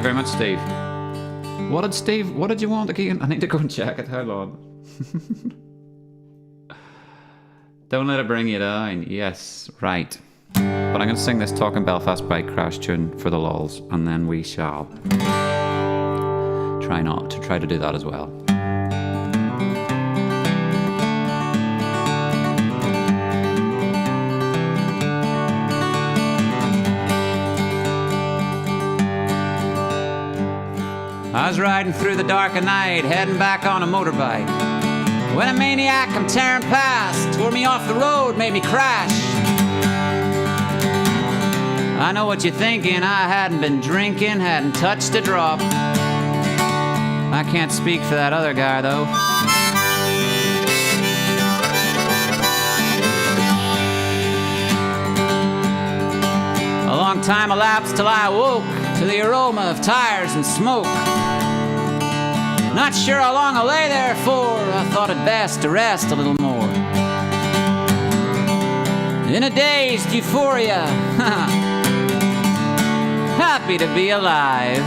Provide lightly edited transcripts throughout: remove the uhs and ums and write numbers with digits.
you very much, Steve. What did you want again? I need to go and check it. Hold on. Don't let it bring you down. Yes, right. But I'm going to sing this Talkin Belfast bike crash tune for the lols, and then we shall try to do that as well. I was riding through the dark of night, heading back on a motorbike, when a maniac I'm tearing past tore me off the road, made me crash. I know what you're thinking, I hadn't been drinking, hadn't touched a drop. I can't speak for that other guy though. A long time elapsed till I awoke to the aroma of tires and smoke. Not sure how long I lay there for, I thought it best to rest a little more. In a dazed euphoria, happy to be alive.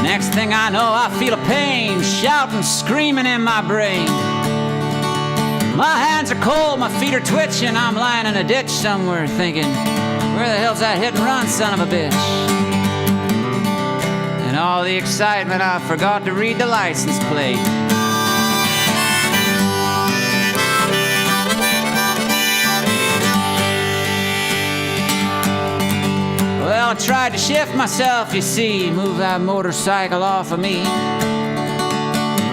Next thing I know, I feel a pain, shouting, screaming in my brain. My hands are cold, my feet are twitching, I'm lying in a ditch somewhere thinking, where the hell's that hit and run, son of a bitch? In all the excitement, I forgot to read the license plate. Well, I tried to shift myself, you see, move that motorcycle off of me.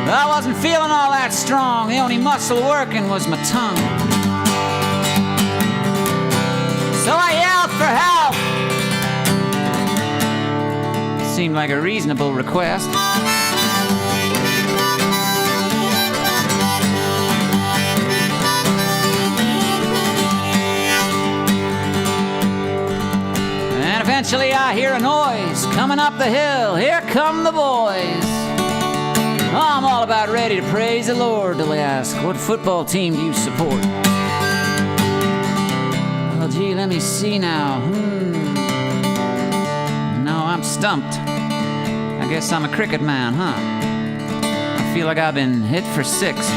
I wasn't feeling all that strong, the only muscle working was my tongue. So I yelled for help. Seemed like a reasonable request. And eventually I hear a noise coming up the hill. Here come the boys. I'm all about ready to praise the Lord till they ask, what football team do you support? Well, gee, let me see now. No, I'm stumped. I guess I'm a cricket man, huh? I feel like I've been hit for 6.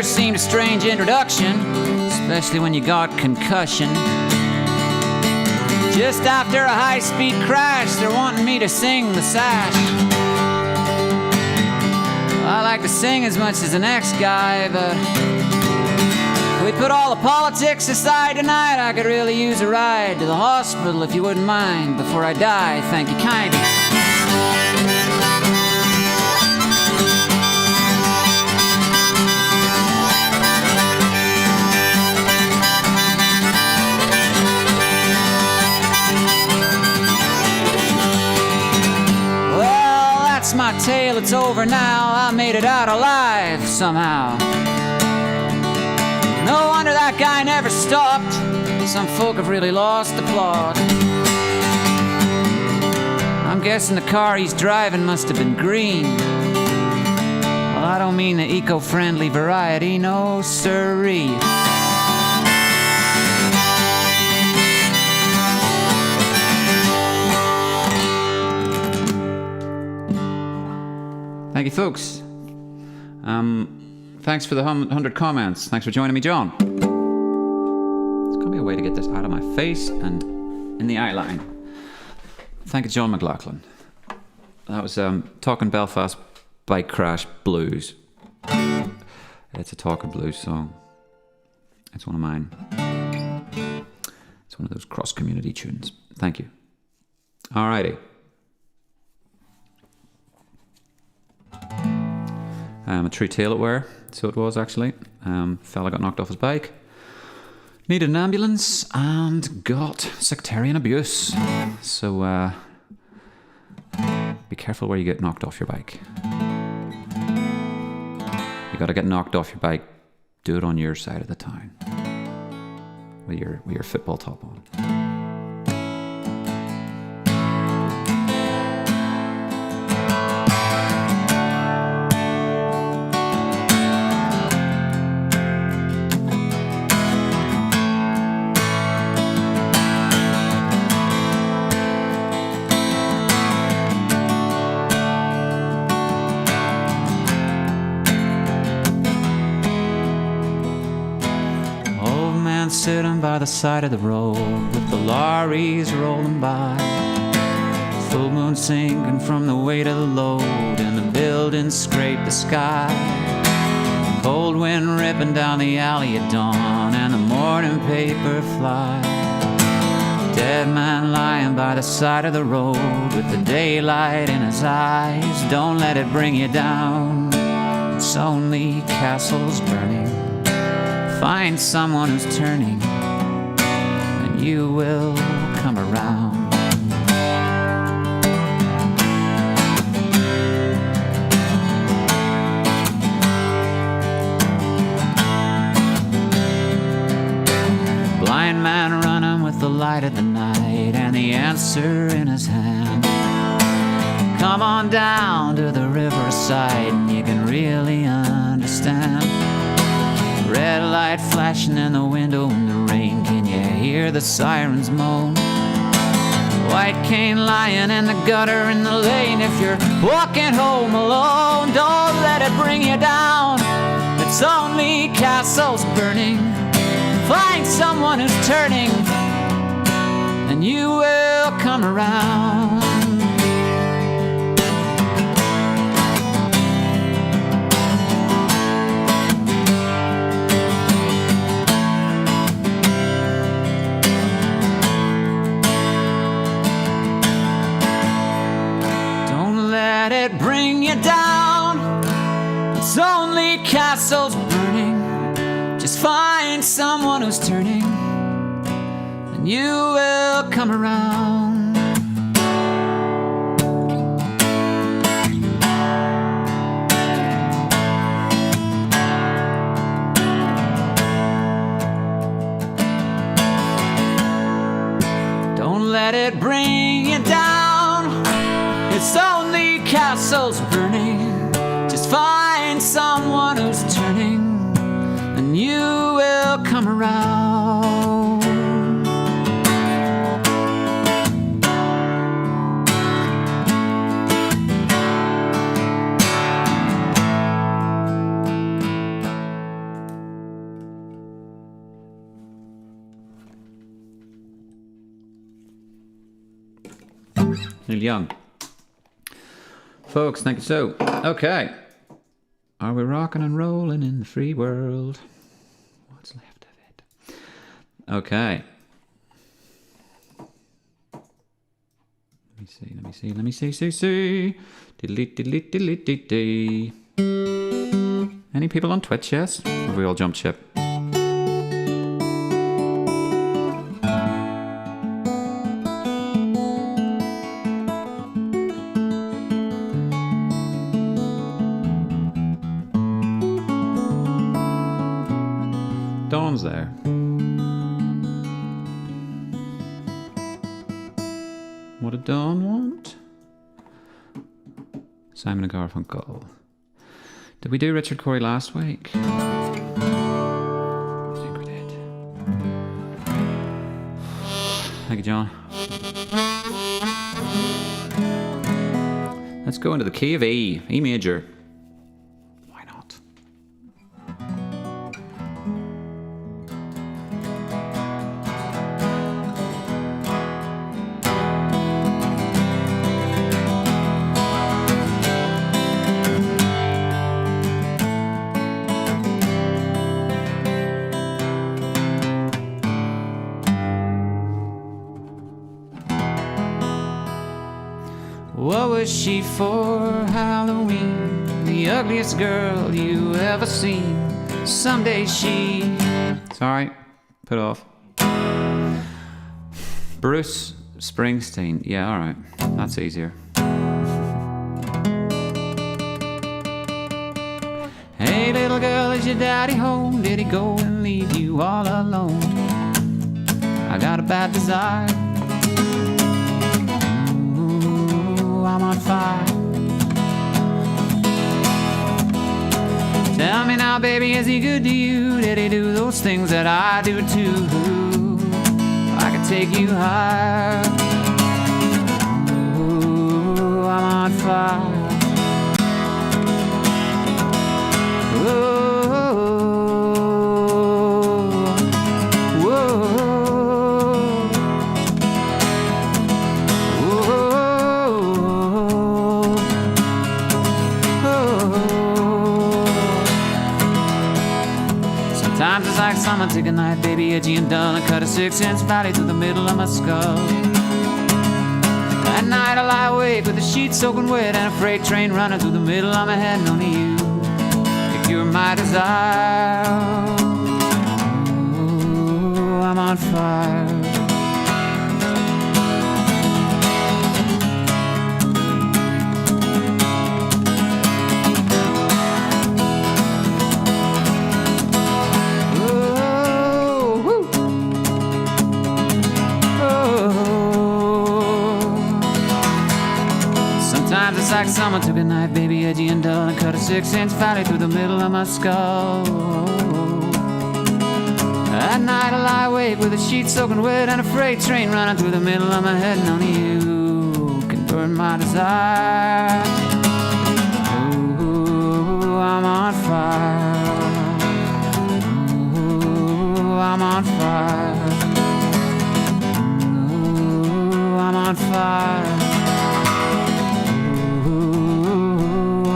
Seemed a strange introduction, especially when you got concussion. Just after a high-speed crash, they're wanting me to sing the sash. I like to sing as much as the next guy, but if we put all the politics aside tonight, I could really use a ride to the hospital if you wouldn't mind before I die. Thank you kindly. My tale, it's over now. I made it out alive somehow. No wonder that guy never stopped. Some folk have really lost the plot. I'm guessing the car he's driving must have been green. Well, I don't mean the eco-friendly variety, no siree. Thank you, folks. Thanks for the 100 comments. Thanks for joining me, John. There's got to be a way to get this out of my face and in the eye line. Thank you, John McLaughlin. That was Talkin Belfast Bike Crash Blues. It's a Talkin blues song. It's one of mine. It's one of those cross-community tunes. Thank you. Alrighty. A true tale it were, so it was actually. Fella got knocked off his bike, needed an ambulance, and got sectarian abuse. So be careful where you get knocked off your bike. You gotta get knocked off your bike Do it on your side of the town with your football top on. Sitting by the side of the road with the lorries rolling by, full moon sinking from the weight of the load, and the buildings scrape the sky. Cold wind ripping down the alley at dawn, and the morning paper fly. Dead man lying by the side of the road with the daylight in his eyes. Don't let it bring you down, it's only castles burning. Find someone who's turning, and you will come around. Blind man running with the light of the night and the answer in his hand. Come on down to the riverside and you can really understand. Red light flashing in the window in the rain. Can you hear the sirens moan? White cane lying in the gutter in the lane. If you're walking home alone, don't let it bring you down. It's only castles burning. Find someone who's turning, and you will come around. Let it bring you down. It's only castles burning. Just find someone who's turning, and you will come around. Don't let it bring you down. It's only castles burning. Just find someone who's turning, and you will come around. Neil Young. Folks, thank you so. Okay. Are we rocking and rolling in the free world? What's left of it? Okay. Let me see. Diddly. Any people on Twitch, yes? Or have we all jumped ship? Dawn's there. What did Dawn want? Simon and Garfunkel. Did we do Richard Corey last week? I think we did. Thank you, John. Let's go into the key of E. E major. Why not? What was she for Halloween? The ugliest girl you ever seen. Someday she... Sorry, put off. Bruce Springsteen. Yeah, alright. That's easier. Hey little girl, Well, is your daddy home? Did he go and leave you all alone? I got a bad desire. Ooh, I'm on fire. Tell me now, baby, is he good to you? Did he do those things that I do too? I could take you higher. Ooh, I'm on fire. Sometimes it's like summer, take a knife, baby, edgy and dull, and cut a 6-inch valley through the middle of my skull. At night I lie awake with the sheets soaking wet and a freight train running through the middle of my head, and only you, if you're my desire. Ooh, I'm on fire. Sometimes it's like summer, took a knife, baby, edgy and dull, and cut a 6-inch valley through the middle of my skull. At night I lie awake with the sheets soaking wet and a freight train running through the middle of my head, and only you can burn my desire. Ooh, I'm on fire. Ooh, I'm on fire. Ooh, I'm on fire.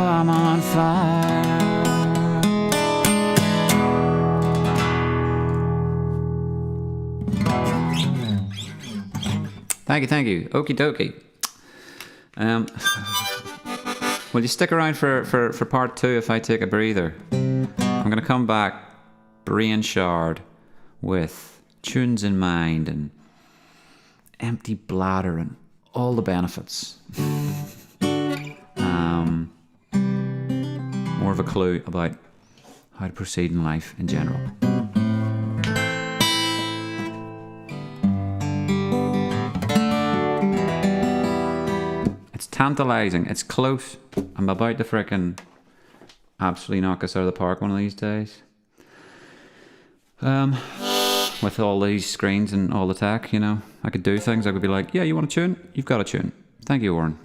I'm on fire. Thank you. Okie dokie. Will you stick around for part 2 if I take a breather? I'm going to come back brain shard with tunes in mind and empty bladder and all the benefits. More of a clue about how to proceed in life in general. It's tantalizing. It's close. I'm about to frickin' absolutely knock us out of the park one of these days. With all these screens and all the tech, you know, I could do things. I could be like, yeah, you want a tune? You've got a tune. Thank you, Warren.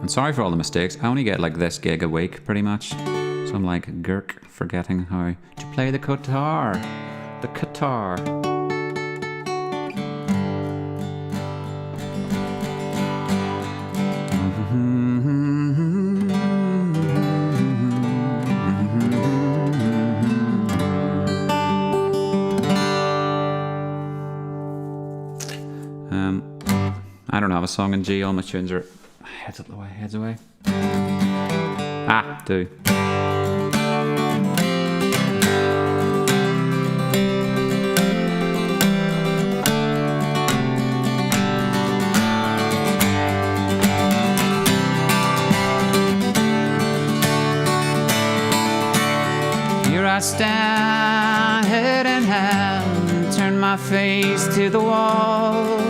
And sorry for all the mistakes. I only get like this gig a week, pretty much. So I'm like Gurk, forgetting how to play the guitar. The guitar. I don't have a song in G. All my tunes are heads away. Do. Here I stand, head in hand, turn my face to the wall.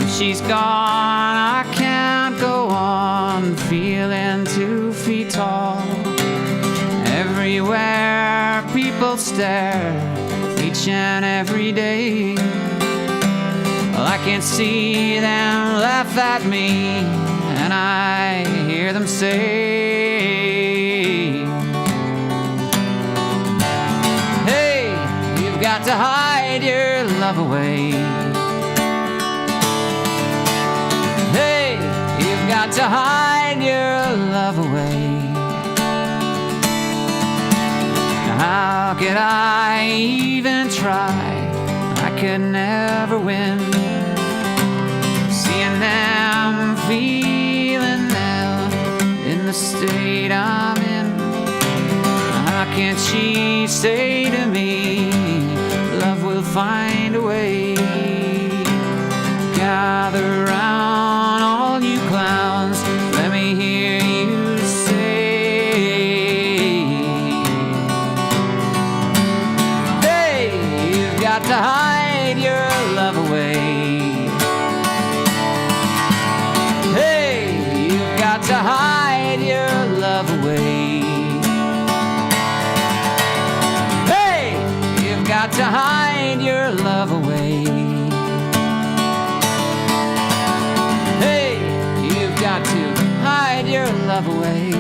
If she's gone, I can't go on, feeling 2 feet tall. Everywhere people stare, each and every day. Well, I can see them laugh at me, and I hear them say, hey, you've got to hide your love away. Hey, you've got to hide your love away. How could I even try? I could never win. Seeing them, feeling them in the state I'm in. How can she say to me, love will find love away.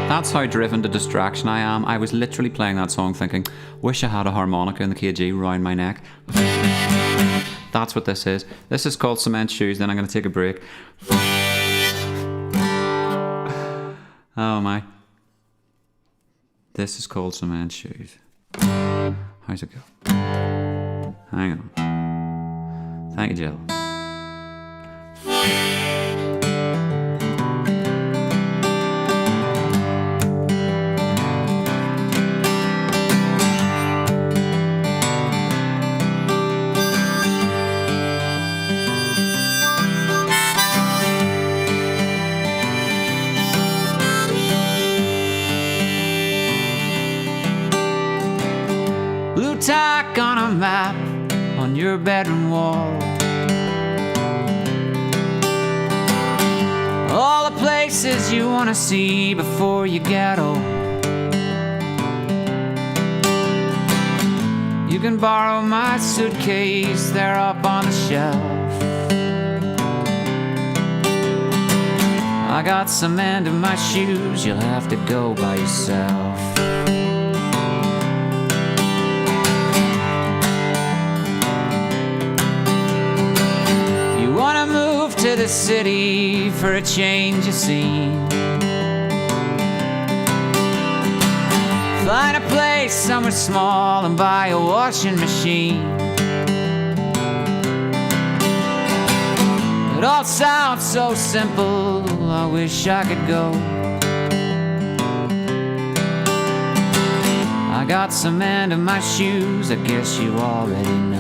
That's how driven to distraction I am. I was literally playing that song thinking, wish I had a harmonica in the KG round my neck. That's what this is. This is called Cement Shoes, then I'm going to take a break. Oh my. This is called Cement Shoes. How's it go? Hang on. Thank you, Jill. Tack on a map on your bedroom wall. All the places you want to see before you get old. You can borrow my suitcase, they're up on the shelf. I got cement in my shoes, you'll have to go by yourself. To the city for a change of scene. Find a place somewhere small and buy a washing machine. It all sounds so simple, I wish I could go. I got cement in my shoes, I guess you already know.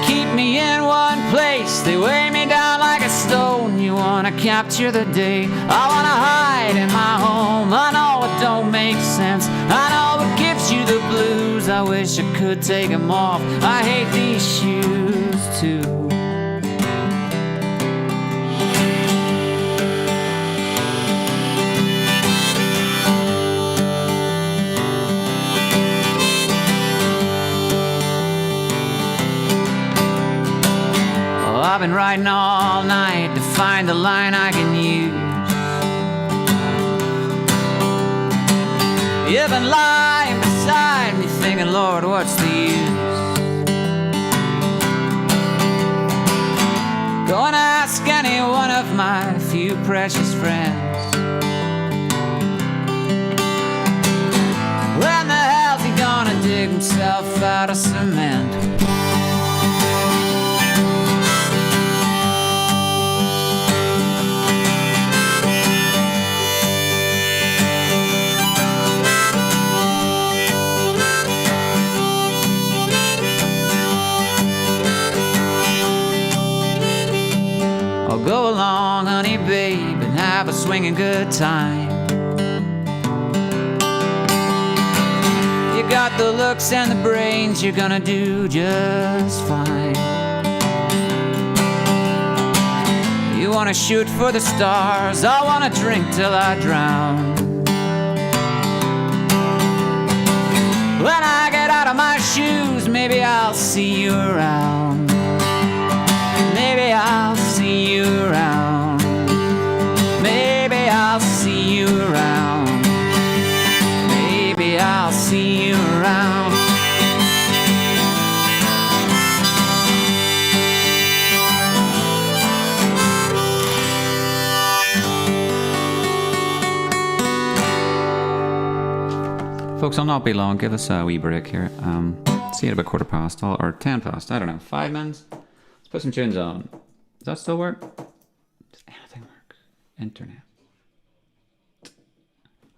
Keep me in one place, they weigh me down like a stone. You wanna capture the day, I wanna hide in my home. I know it don't make sense, I know it gives you the blues. I wish I could take them off, I hate these shoes too. I've been writing all night to find the line I can use. You've been lying beside me thinking, Lord, what's the use? Go and ask any one of my few precious friends. When the hell's he gonna dig himself out of cement? Go along, honey, babe, and have a swinging good time. You got the looks and the brains, you're gonna do just fine. You wanna shoot for the stars, I wanna drink till I drown. When I get out of my shoes, maybe I'll see you around. Maybe I'll see you around. Maybe I'll see you around. Maybe I'll see you around. Folks, I'll not be long. Give us a wee break here. See you at about 1:15 or 10 past. I don't know. 5 minutes. Let's put some tunes on. Does that still work? Does anything work? Internet.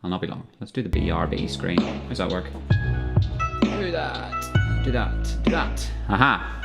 I'll not be long. Let's do the BRB screen. How's that work? Do that. Do that. Do that. Aha.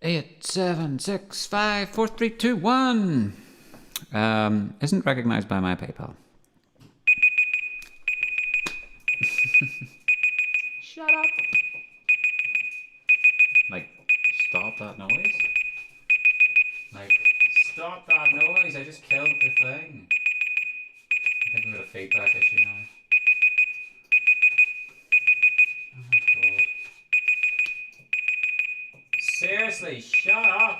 8, 7, 6, 5, 4, 3, 2, 1. Isn't recognized by my PayPal. Shut up. Like, stop that noise. Like, stop that noise. I just killed the thing. I think we've got a feedback issue now. Oh my god. Seriously, shut up.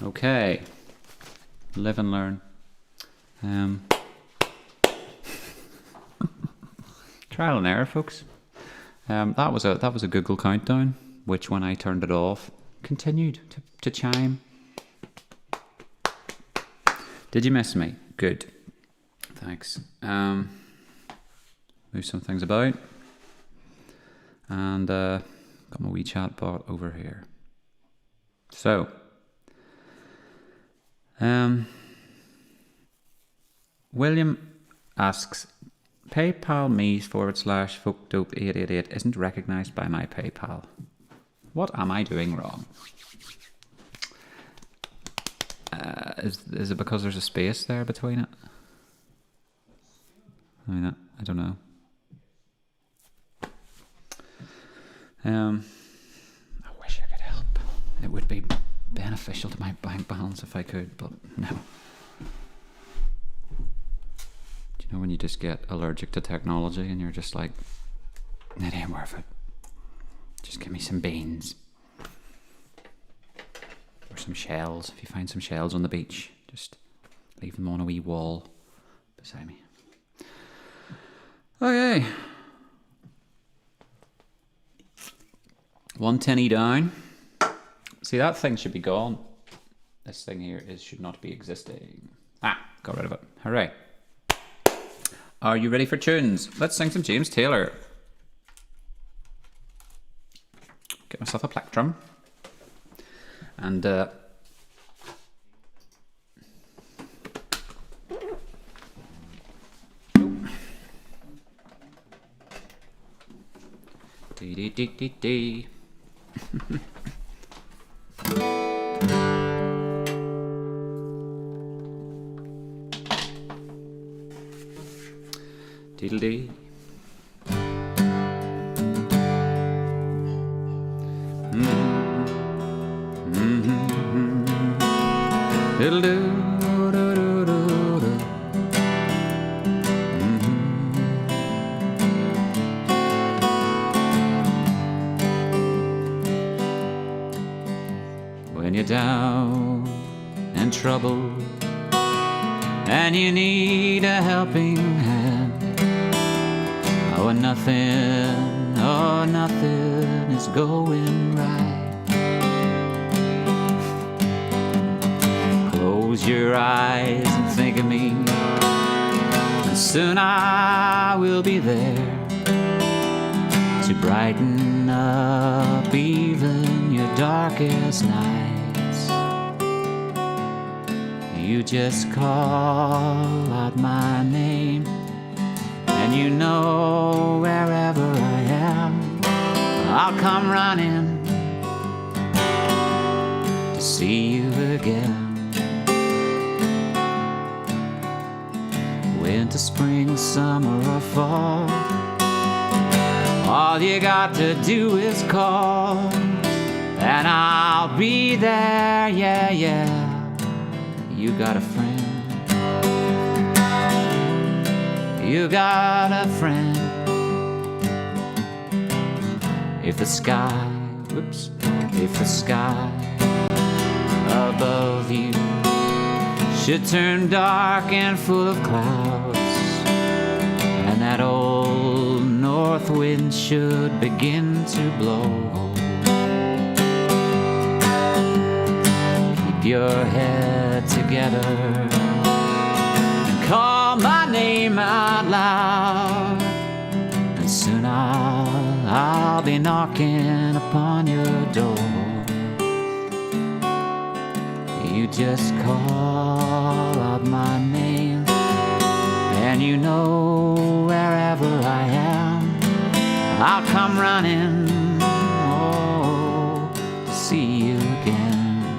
Okay, live and learn. Trial and error, folks. That was a Google countdown, which when I turned it off, continued to chime. Did you miss me? Good. Thanks. Move some things about, and got my wee chat bot over here. So. William asks, PayPal me /folkdope888 isn't recognized by my PayPal. What am I doing wrong? Is it because there's a space there between it? I mean, I don't know. I wish I could help. It would be beneficial to my bank balance if I could, but no. Do you know when you just get allergic to technology and you're just like, it ain't worth it. Just give me some beans. Or some shells. If you find some shells on the beach, just leave them on a wee wall beside me. Okay. 110 down. See, that thing should be gone. This thing here should not be existing. Got rid of it. Hooray. Are you ready for tunes? Let's sing some James Taylor. Get myself a plectrum. And dee dee dee dee dee. Diddle-dee. Diddle-doo-doo-doo-doo-doo. When you're down and troubled and you need a helping hand, oh nothing is going right. Close your eyes and think of me, and soon I will be there to brighten up even your darkest nights. You just call out my name, and you know wherever I am, I'll come running to see you again. Winter, spring, summer, or fall, all you got to do is call, and I'll be there, yeah, yeah. You got a friend. You got a friend. If the sky above you should turn dark and full of clouds, and that old north wind should begin to blow. Keep your head together and call my name out loud, and soon I'll be knocking upon your door. You just call out my name, and you know wherever I am, I'll come running, oh, to see you again.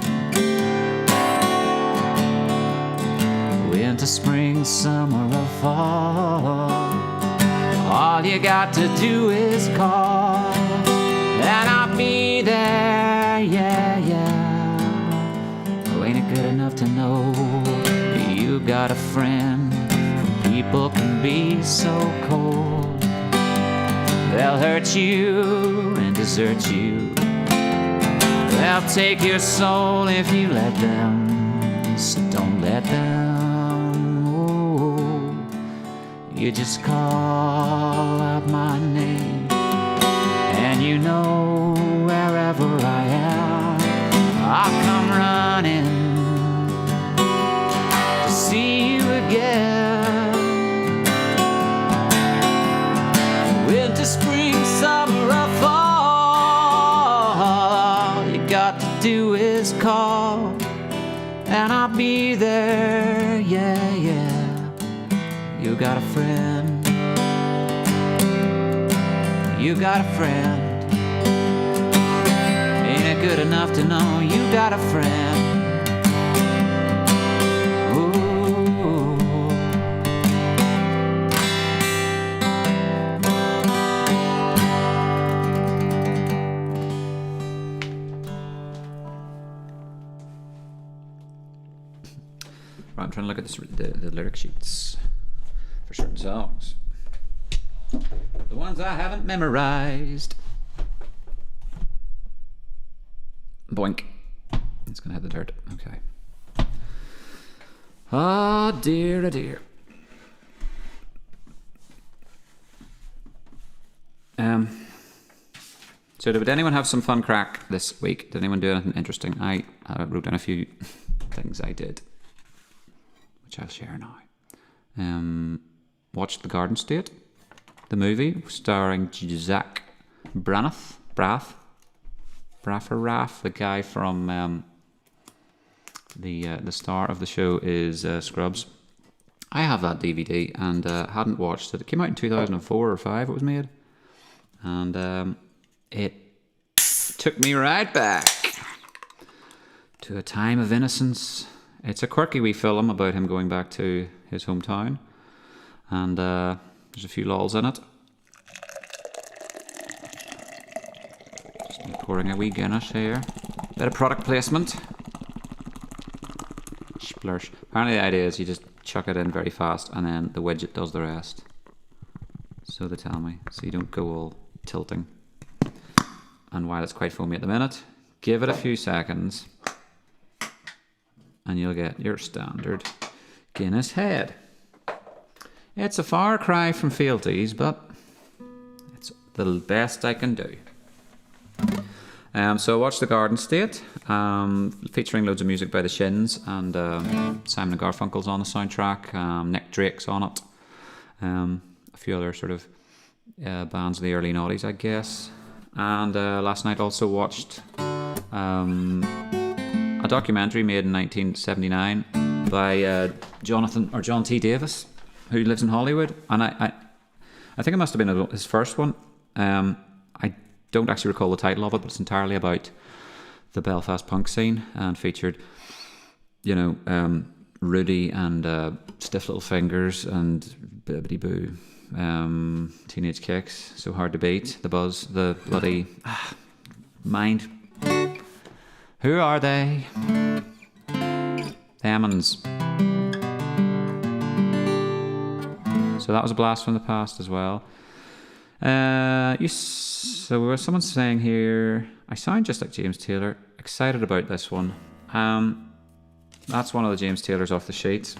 Winter, spring, summer, or fall, all you got to do is call, and I'll be there, yeah, yeah. Ain't it good enough to know you got a friend? People can be so cold. They'll hurt you and desert you. They'll take your soul if you let them. So don't let them. Oh, you just call out my name, and you know wherever I am, I'll come running to see you again. Winter, spring, summer, or fall, all you got to do is call, and I'll be there, yeah, yeah. You got a friend. You got a friend. Good enough to know you got a friend. Ooh. Right, I'm trying to look at the lyric sheets for certain songs. The ones I haven't memorized. Boink. It's gonna hit the dirt. Okay. Oh dear, oh dear. So did anyone have some fun crack this week? Did anyone do anything interesting? I wrote down a few things I did, which I'll share now. Watched The Garden State, the movie starring Zach Braff, the guy from the star of the show is Scrubs. I have that DVD and hadn't watched it. It came out in 2004 or 5. It was made, and it took me right back to a time of innocence. It's a quirky wee film about him going back to his hometown, and there's a few lols in it. Pouring a wee Guinness here. Bit of product placement. Splursh. Apparently the idea is you just chuck it in very fast and then the widget does the rest. So they tell me. So you don't go all tilting. And while it's quite foamy at the minute, give it a few seconds and you'll get your standard Guinness head. It's a far cry from fealties, but it's the best I can do. So I watched The Garden State, featuring loads of music by the Shins, and Simon and Garfunkel's on the soundtrack, Nick Drake's on it, a few other sort of bands of the early noughties, I guess. And last night also watched a documentary made in 1979 by John T. Davis, who lives in Hollywood, and I think it must have been his first one. I don't actually recall the title of it, but it's entirely about the Belfast punk scene and featured, Rudy and Stiff Little Fingers and Bibbidi Boo, Teenage Kicks, So Hard to Beat, The Buzz, the bloody Mind. Who are they? Emmons. So that was a blast from the past as well. So someone's saying here, I sound just like James Taylor. Excited about this one. That's one of the James Taylors off the sheets.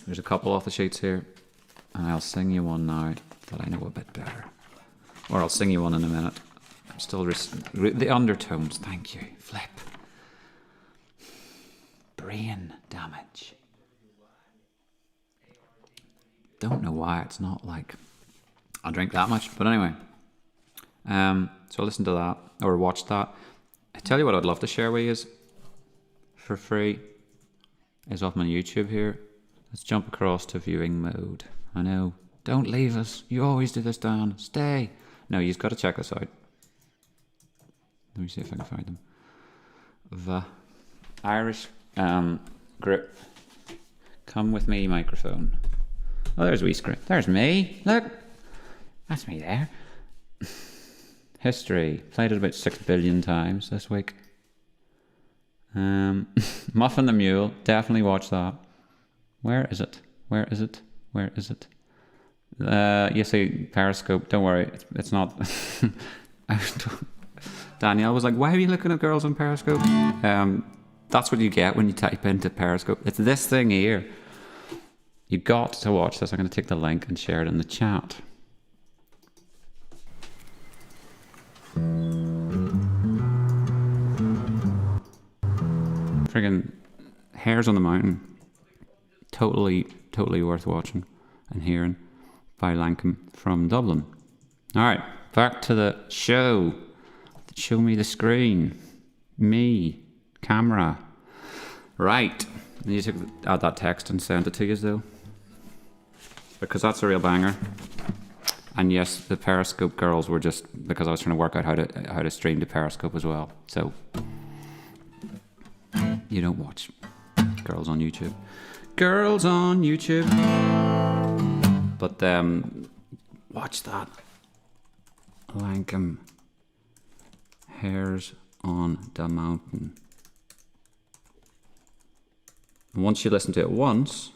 There's a couple off the sheets here. And I'll sing you one now that I know a bit better. Or I'll sing you one in a minute. I'm still... the undertones, thank you. Flip. Brain damage. Don't know why it's not like I drink that much, but anyway. So listen to that or watch that. I tell you what I'd love to share with you is for free is off my YouTube here. Let's jump across to viewing mode. I know. Don't leave us. You always do this, Dan. Stay. No, you've got to check this out. Let me see if I can find them. The Irish group. Come with me microphone. Oh, there's wee screen. There's me. Look. That's me there. History. Played it about 6 billion times this week. Muffin the Mule. Definitely watch that. Where is it? Where is it? Where is it? You see Periscope. Don't worry. It's not. Danielle was like, why are you looking at girls on Periscope? That's what you get when you type into Periscope. It's this thing here. You got to watch this. I'm going to take the link and share it in the chat. Friggin' Hairs on the Mountain. Totally worth watching and hearing by Lankum from Dublin. Alright, back to the show. Show me the screen. Me. Camera. Right. I need to add that text and send it to you though. Because that's a real banger. And yes, the Periscope girls were just because I was trying to work out how to stream to Periscope as well. So you don't watch girls on YouTube. Girls on YouTube. But watch that. Lankum. Hairs on the Mountain. And once you listen to it once,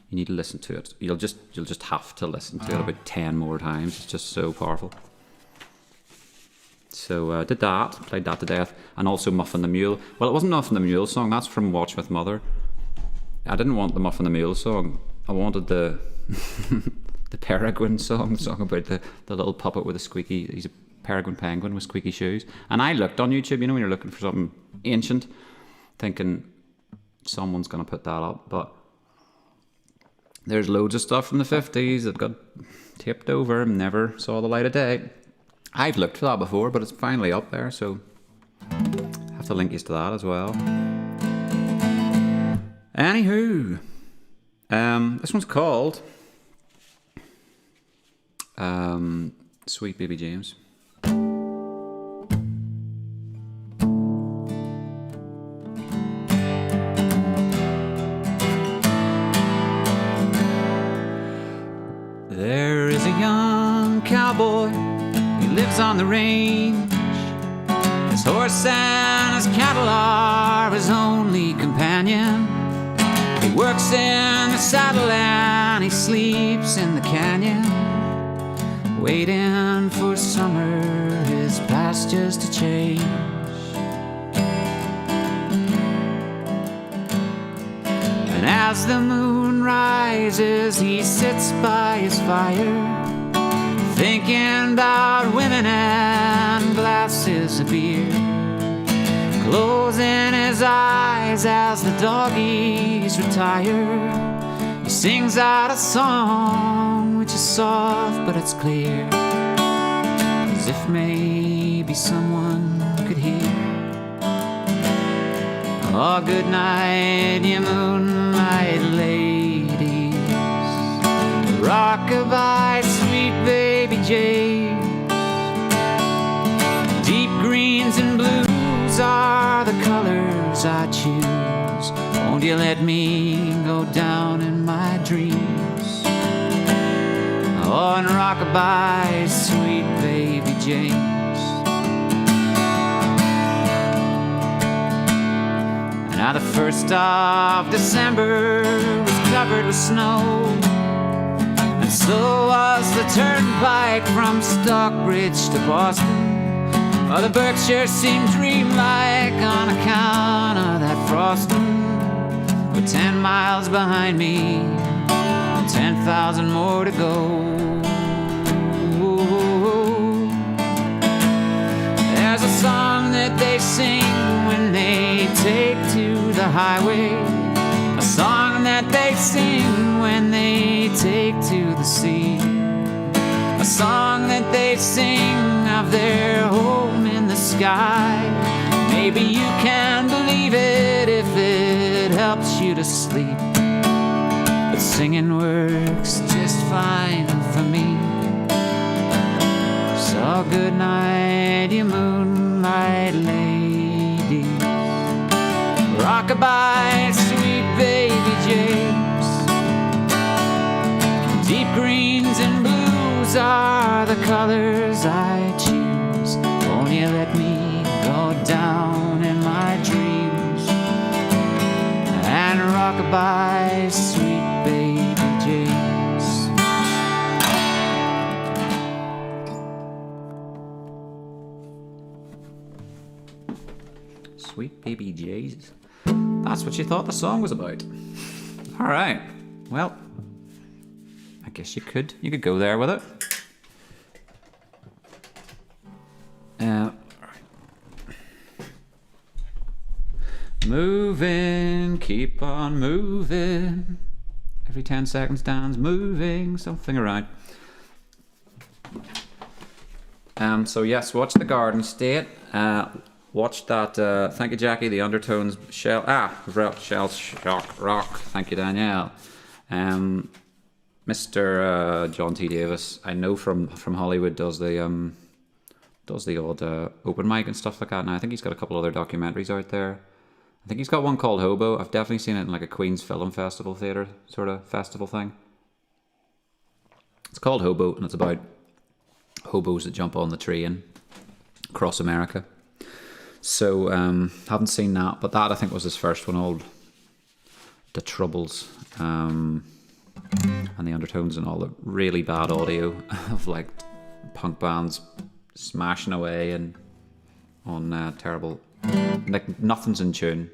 you need to listen to it. You'll just have to listen to it about 10 more times. It's just so powerful. So did that, played that to death, and also Muffin the Mule. Well, it wasn't Muffin the Mule song. That's from Watch with Mother. I didn't want the Muffin the Mule song. I wanted the the Peregrine song about the little puppet with a squeaky. He's a peregrine penguin with squeaky shoes. And I looked on YouTube. You know when you're looking for something ancient, thinking someone's gonna put that up, but there's loads of stuff from the 50s that got taped over and never saw the light of day. I've looked for that before, but it's finally up there, so I have to link you to that as well. Anywho, this one's called Sweet Baby James. There is a young cowboy, he lives on the range. His horse and his cattle are his only companion. He works in the saddle and he sleeps in the canyon, waiting for summer, his pastures to change. And as the moon rises, he sits by his fire, thinking about women and glasses of beer, closing his eyes as the doggies retire. He sings out a song which is soft but it's clear, as if maybe someone could hear. Oh, good night, you moonlight ladies. Rockabye, sweet baby James. Deep greens and blues are the colors I choose. Won't you let me go down in my dreams? Oh, and rockabye, sweet baby James. Now the 1st of December was covered with snow, and so was the turnpike from Stockbridge to Boston. Oh, the Berkshire seemed dreamlike on account of that frosting. with 10 miles behind me and 10,000 more to go. There's a song that they sing when they take to the highway, a song that they sing when they take to the sea, a song that they sing of their home in the sky. Maybe you can believe it if it helps you to sleep, but singing works just fine for me. So good night, you moonlight ladies. Rockabye, sweet baby James. Deep greens and blues are the colors I choose. Won't you let me go down in my dreams and rockabye, sweet baby James. Sweet baby Jesus. That's what you thought the song was about. All right. Well, I guess you could go there with it. Moving, keep on moving. Every 10 seconds, Dan's moving something around. So yes, watch The Garden State. Watch that. Thank you, Jackie. The Undertones, Shell Shock Rock. Thank you, Danielle. Mr. John T. Davis, I know from Hollywood, does the odd open mic and stuff like that. Now I think he's got a couple other documentaries out there. I think he's got one called Hobo. I've definitely seen it in like a Queen's Film Festival theatre sort of festival thing. It's called Hobo, and it's about hobos that jump on the train across America. So haven't seen that, but that I think was his first one, old The Troubles, and the Undertones and all the really bad audio of like punk bands smashing away and on terrible, like nothing's in tune.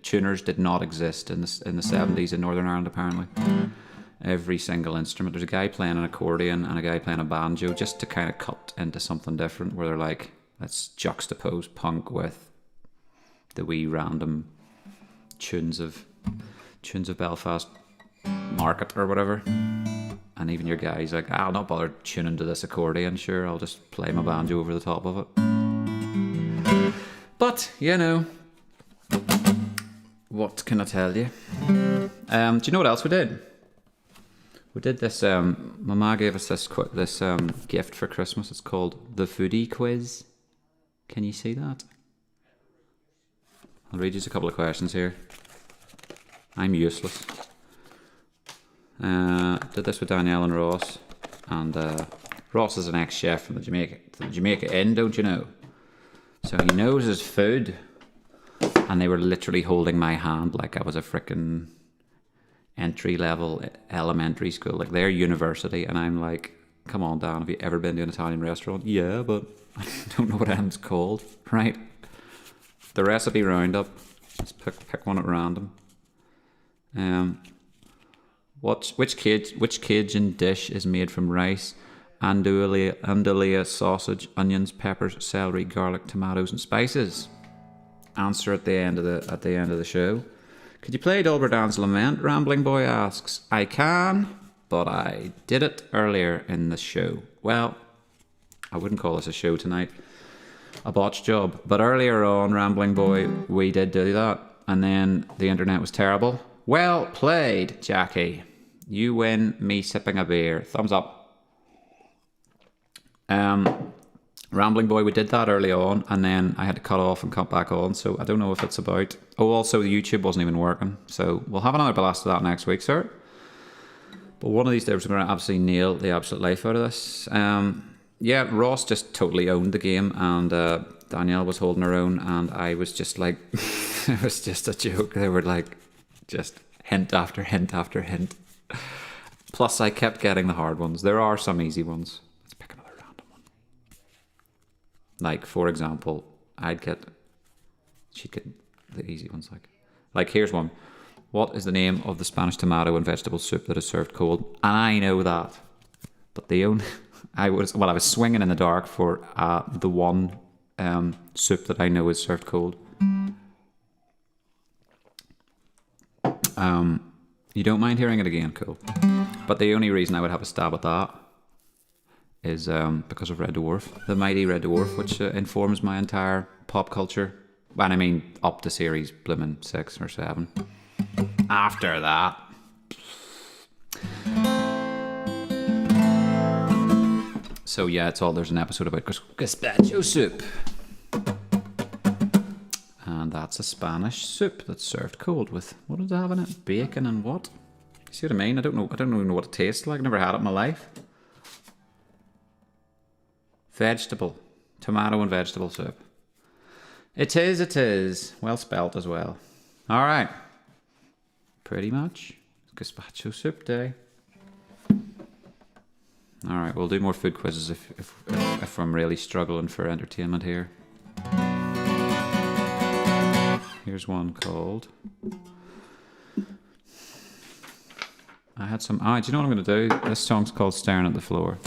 Tuners did not exist in the 70s in Northern Ireland apparently. Every single instrument. There's a guy playing an accordion and a guy playing a banjo just to kind of cut into something different where they're like, let's juxtapose punk with the wee random tunes of Belfast Market or whatever. And even your guy's like, I'll not bother tuning to this accordion, sure, I'll just play my banjo over the top of it. But, you know, what can I tell you? Do you know what else we did? We did this, my ma gave us this gift for Christmas. It's called the Foodie Quiz. Can you see that? I'll read you a couple of questions here. I'm useless. Did this with Danielle and Ross. And Ross is an ex-chef from the Jamaica Inn, don't you know? So he knows his food. And they were literally holding my hand like I was a frickin' entry-level elementary school. Like they're university. And I'm like, come on, Dan, have you ever been to an Italian restaurant? Yeah, but I don't know what it's called. Right? The recipe roundup. Just pick one at random. Which Cajun dish is made from rice, andouille, sausage, onions, peppers, celery, garlic, tomatoes, and spices? Answer at the end of the show. Could you play Dolbro Dan's Lament? Rambling Boy asks. I can, but I did it earlier in the show. Well, I wouldn't call this a show tonight. A botch job. But earlier on, Rambling Boy, we did do that. And then the internet was terrible. Well played, Jackie. You win me sipping a beer. Thumbs up. Rambling Boy, we did that early on, and then I had to cut off and cut back on, so I don't know if it's about... Oh, also, YouTube wasn't even working, so we'll have another blast of that next week, sir. But one of these days, we're going to absolutely nail the absolute life out of this. Yeah, Ross just totally owned the game, and Danielle was holding her own, and I was just like... it was just a joke. They were like, just hint after hint after hint. Plus, I kept getting the hard ones. There are some easy ones. Let's pick another random one. Like, for example, she'd get the easy ones. Like here's one. What is the name of the Spanish tomato and vegetable soup that is served cold? And I know that. But the only... I was swinging in the dark for the one soup that I know is served cold. You don't mind hearing it again, cool. But the only reason I would have a stab at that is because of Red Dwarf, the mighty Red Dwarf, which informs my entire pop culture. And I mean, up to series blimmin' 6 or 7. After that. So yeah, there's an episode about gazpacho soup. And that's a Spanish soup that's served cold with, what does it have in it? Bacon and what? You see what I mean? I don't even know what it tastes like. I've never had it in my life. Vegetable. Tomato and vegetable soup. It is. Well spelt as well. Alright. Pretty much. Gazpacho soup day. Alright, we'll do more food quizzes if I'm really struggling for entertainment here. Here's one called... I had some... do you know what I'm going to do? This song's called Staring at the Floor.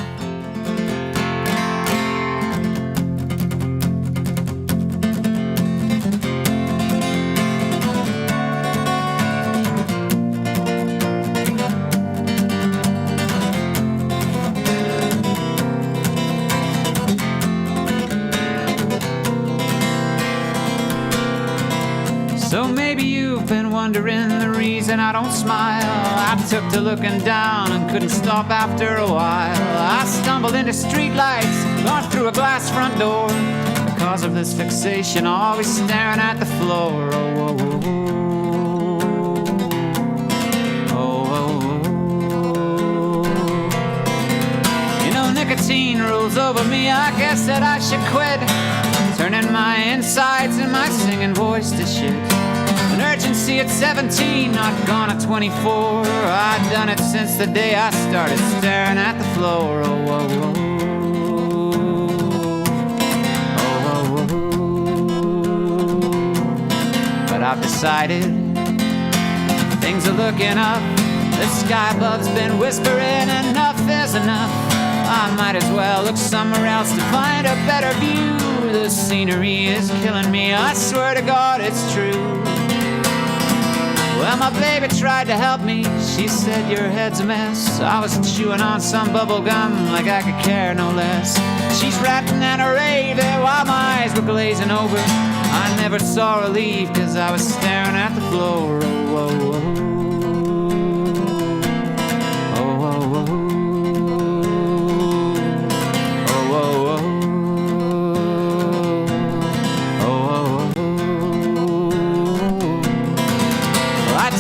So maybe you've been wondering the reason I don't smile. I took to looking down and couldn't stop after a while. I stumbled into streetlights, gone through a glass front door. Because of this fixation, always staring at the floor. Oh, oh, oh, oh, oh. You know, nicotine rules over me. I guess that I should quit, turning my insides and my singing voice to shit. An urgency at 17, not gone at 24. I've done it since the day I started staring at the floor. Oh, oh, oh. Oh, oh, oh. But I've decided things are looking up. The sky above's been whispering enough is enough. I might as well look somewhere else to find a better view. The scenery is killing me, I swear to God it's true. Well, my baby tried to help me. She said, your head's a mess. I was chewing on some bubble gum like I could care no less. She's ranting and raving while my eyes were glazing over. I never saw her leave cause I was staring at the floor. Oh, oh, oh. Oh, oh, oh. Oh, oh, oh.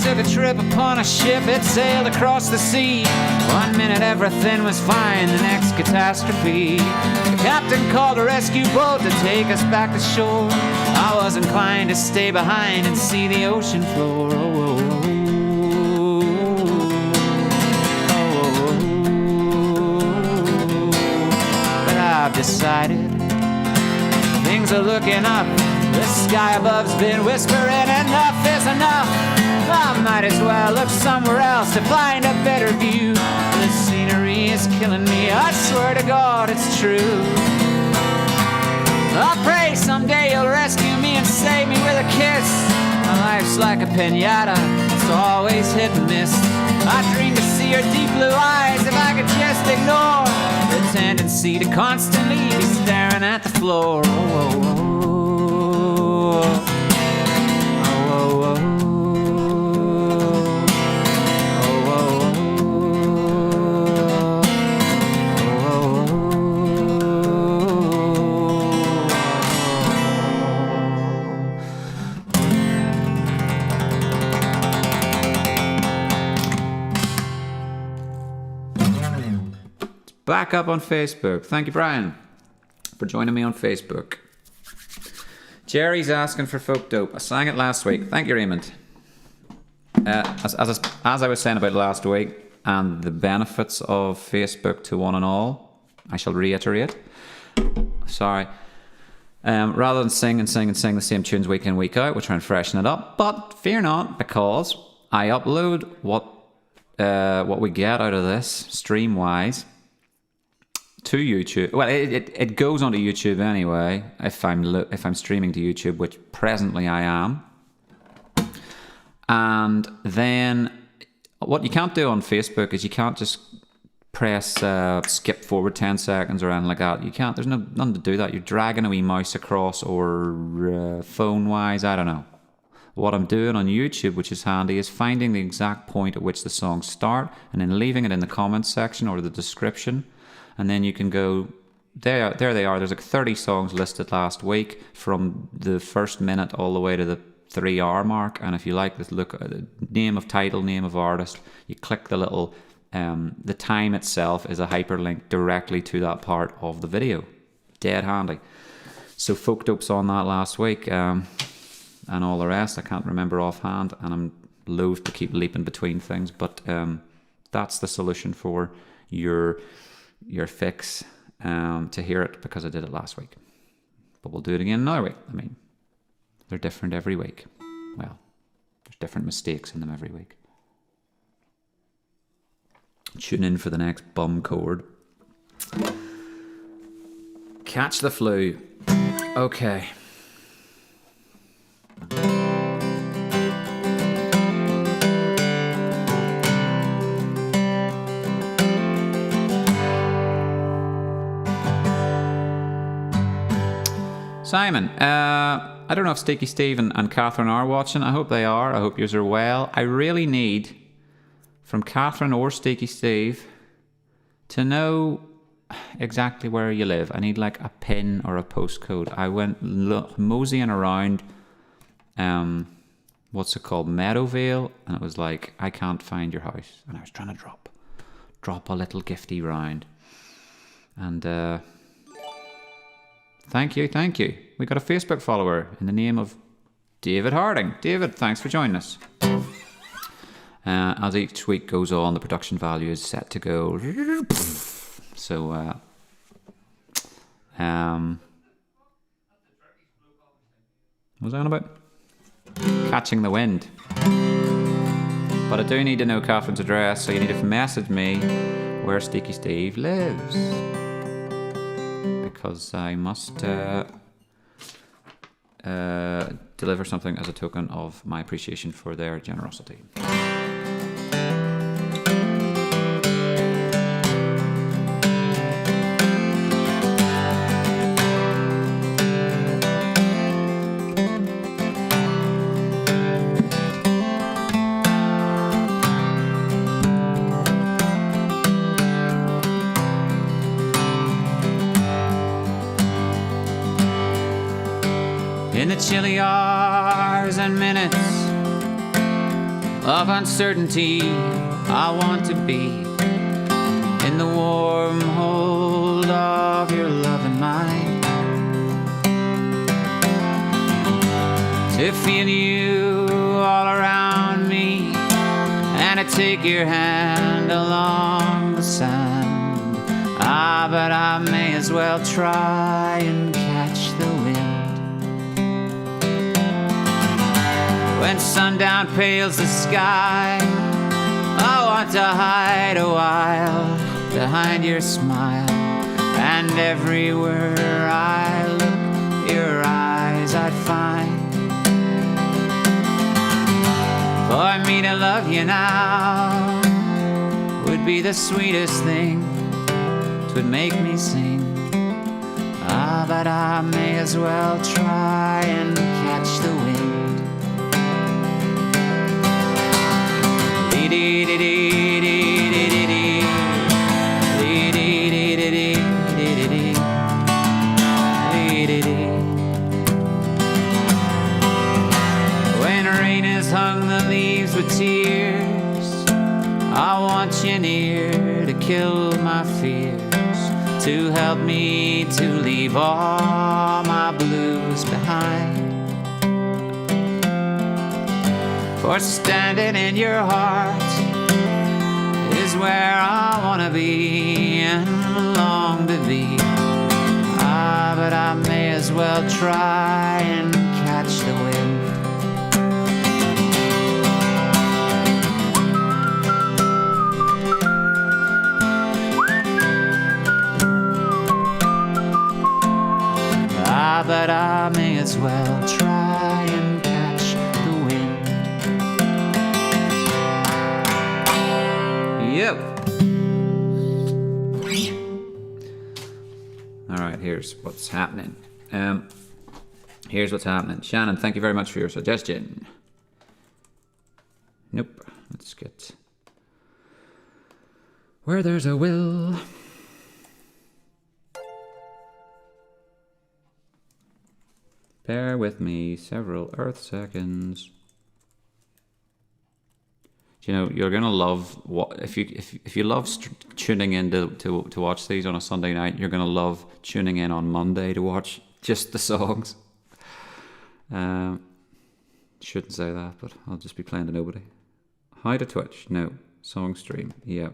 Took a trip upon a ship, it sailed across the sea. 1 minute everything was fine, the next catastrophe. The captain called a rescue boat to take us back to shore. I was inclined to stay behind and see the ocean floor. Oh, oh, oh. Oh, oh, oh. But I've decided things are looking up. The sky above's been whispering enough is enough. I might as well look somewhere else to find a better view. The scenery is killing me, I swear to God it's true. I pray someday you'll rescue me and save me with a kiss. My life's like a piñata, it's always hit and miss. I dream to see your deep blue eyes if I could just ignore the tendency to constantly be staring at the floor. Oh, oh, oh. Oh, oh, oh. Back up on Facebook. Thank you, Brian, for joining me on Facebook. Jerry's asking for folk dope. I sang it last week. Thank you, Raymond. As I was saying about last week and the benefits of Facebook to one and all, I shall reiterate. Sorry. Rather than sing the same tunes week in, week out, we're trying to freshen it up. But fear not, because I upload what we get out of this stream-wise to YouTube. Well, it goes onto YouTube anyway if I'm streaming to YouTube, which presently I am. And then what you can't do on Facebook is you can't just press skip forward 10 seconds or anything like that. You can't. There's nothing to do that. You're dragging a wee mouse across or phone-wise. I don't know. What I'm doing on YouTube, which is handy, is finding the exact point at which the songs start and then leaving it in the comments section or the description. And then you can go, there they are. There's like 30 songs listed last week from the first minute all the way to the 3-hour mark. And if you like this, look at the name of title, name of artist, you click the little, the time itself is a hyperlink directly to that part of the video. Dead handy. So Folk Dope's on that last week. And all the rest, I can't remember offhand, and I'm loath to keep leaping between things, but that's the solution for your fix, to hear it, because I did it last week. But we'll do it again another week. I mean, they're different every week. Well, there's different mistakes in them every week. Tune in for the next bum chord. Catch the flu. Okay. Simon, I don't know if Steaky Steve and Catherine are watching. I hope they are. I hope yours are well. I really need, from Catherine or Steaky Steve, to know exactly where you live. I need like a pin or a postcode. I went moseying around, what's it called, Meadowvale, and it was like, I can't find your house. And I was trying to drop a little gifty round. And Thank you. We got a Facebook follower in the name of David Harding. David, thanks for joining us. As each week goes on, the production value is set to go. So, what was I on about? Catching the wind. But I do need to know Catherine's address, so you need to message me where Steaky Steve lives. Because I must deliver something as a token of my appreciation for their generosity. In the chilly hours and minutes of uncertainty, I want to be in the warm hold of your loving mind, to feel you all around me, and to take your hand along the sand. But I may as well try and catch the wind. When sundown pales the sky, I want to hide a while behind your smile. And everywhere I look, your eyes I'd find. For me to love you now would be the sweetest thing. 'Twould make me sing. But I may as well try and catch the wind. When rain has hung the leaves with tears, I want you near to kill my fears, to help me to leave all my blues behind. For standing in your heart is where I wanna be and long to be. But I may as well try and catch the wind. here's what's happening. Here's what's happening. Shannon, thank you very much for your suggestion. Nope. Let's get... Where there's a will... Bear with me several Earth seconds. You know, you're gonna love what if you love tuning in to watch these on a Sunday night. You're gonna love tuning in on Monday to watch just the songs. Shouldn't say that, but I'll just be playing to nobody. Hi to Twitch, no. Song stream, yeah.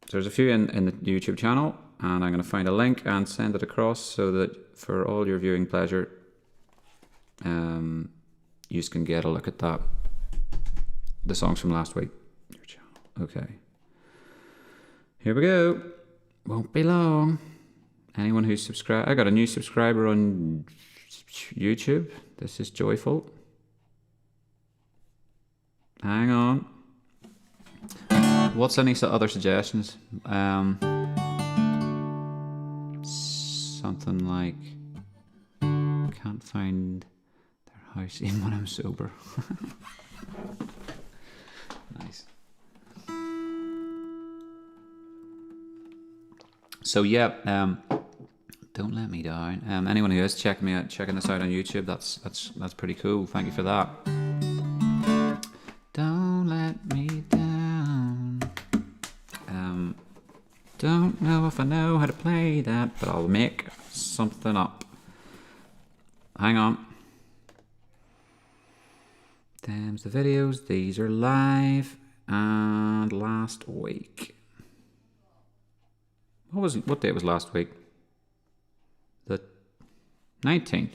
So there's a few in the YouTube channel, and I'm gonna find a link and send it across so that for all your viewing pleasure, you can get a look at that. The songs from last week. Your channel. Okay. Here we go. Won't be long. Anyone who's subscribed. I got a new subscriber on YouTube. This is joyful. Hang on. What's any other suggestions? Something like can't find their house even when I'm sober. Nice. So yeah, don't let me down. Anyone who is checking this out on YouTube, that's pretty cool. Thank you for that. Don't let me down. Don't know if I know how to play that, but I'll make something up. Hang on. There's the videos. These are live. And last week. What date was last week? The 19th.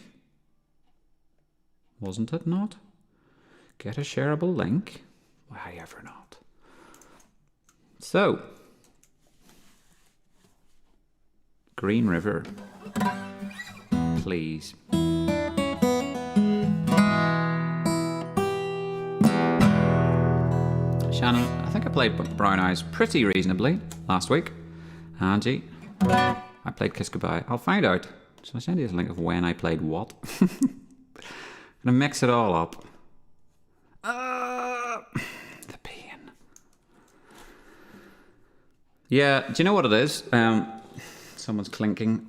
Wasn't it not? Get a shareable link. Why ever not? So. Green River. Please. Shannon, I think I played Brown Eyes pretty reasonably last week. Angie, I played Kiss Goodbye. I'll find out. So I send you a link of when I played what. Gonna mix it all up. The pain. Yeah, do you know what it is? Someone's clinking.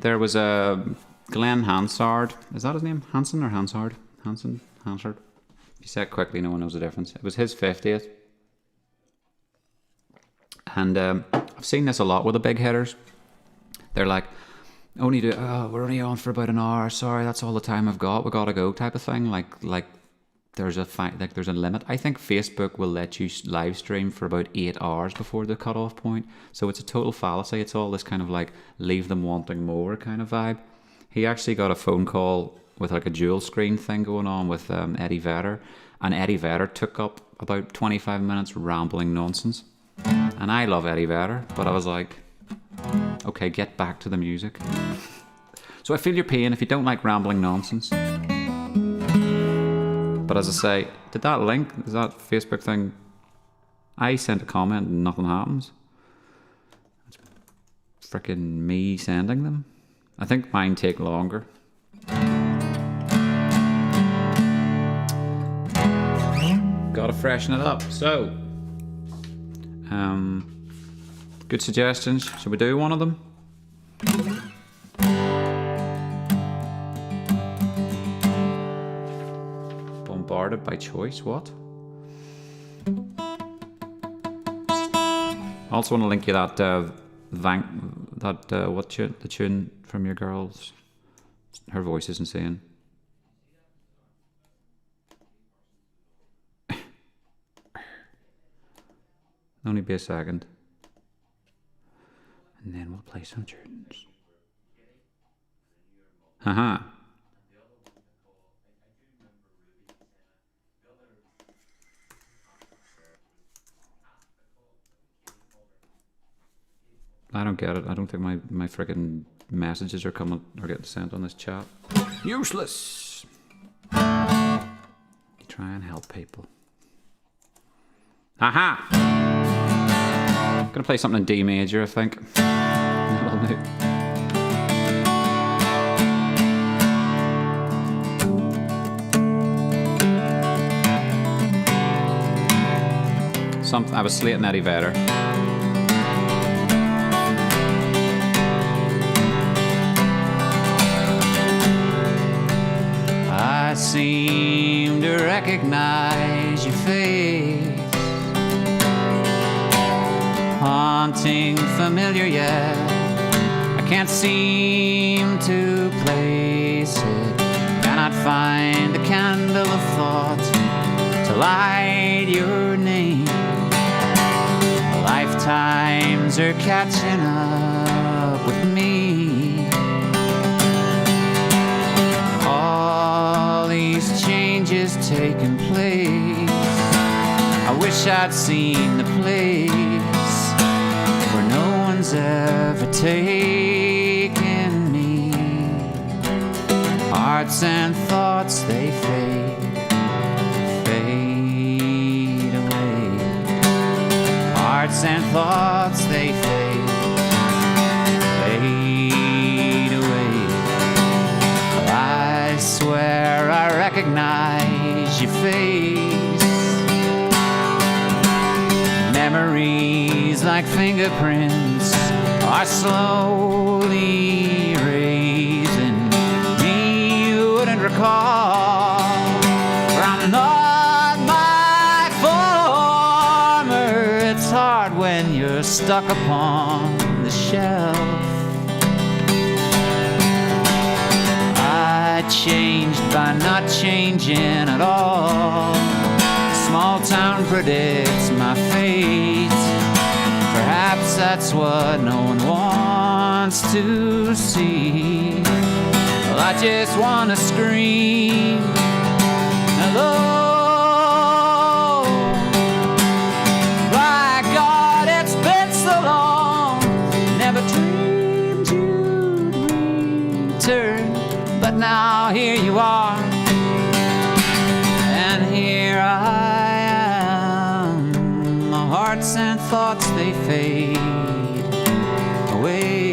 There was a Glenn Hansard. Is that his name? Hanson or Hansard? Hansard. If you say it quickly, no one knows the difference. It was his 50th. And I've seen this a lot with the big hitters. They're like, we're only on for about an hour. Sorry, that's all the time I've got. We gotta go, type of thing. Like there's a limit. I think Facebook will let you live stream for about 8 hours before the cutoff point. So it's a total fallacy. It's all this kind of like leave them wanting more kind of vibe. He actually got a phone call with like a dual screen thing going on with Eddie Vedder, and Eddie Vedder took up about 25 minutes rambling nonsense. And I love Eddie Vedder, but I was like, okay, get back to the music. So I feel your pain if you don't like rambling nonsense. But as I say, did that link, is that Facebook thing, I sent a comment and nothing happens. It's freaking me sending them. I think mine take longer. Gotta freshen it up. So, good suggestions. Should we do one of them? Bombarded by choice. What? I also want to link you that the tune from your girls. Her voice isn't saying. Only be a second. And then we'll play some tunes. Haha. I don't get it. I don't think my freaking messages are coming or getting sent on this chat. Useless. You try and help people. Aha! I'm gonna play something in D major, I think. I was slating Eddie Vedder. I seem to recognize your face, haunting, familiar yet I can't seem to place it. Cannot find the candle of thought to light your name. Lifetimes are catching up with me. All these changes taking place. I wish I'd seen the place where no one's ever taken me. Hearts and thoughts, they fade, fade away. Hearts and thoughts, they fade, fade away. I swear I recognize your face. Memories like fingerprints are slowly erasing me. You wouldn't recall, for I'm not my former. It's hard when you're stuck upon the shelf. I changed by not changing at all. Small town predicts my fate. Perhaps that's what no one wants to see. Well, I just want to scream, hello. By God, it's been so long. Never dreamed you'd return, but now here you are, and here I am. My hearts and thoughts, they fade away.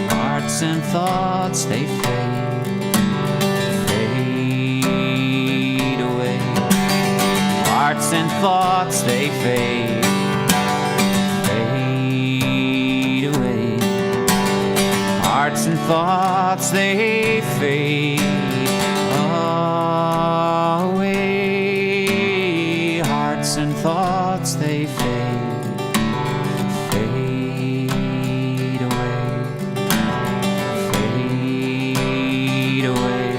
Hearts and thoughts, they fade, fade away. Hearts and thoughts, they fade, fade away. Hearts and thoughts, they fade away. Hearts and thoughts, they fade, fade away, fade away,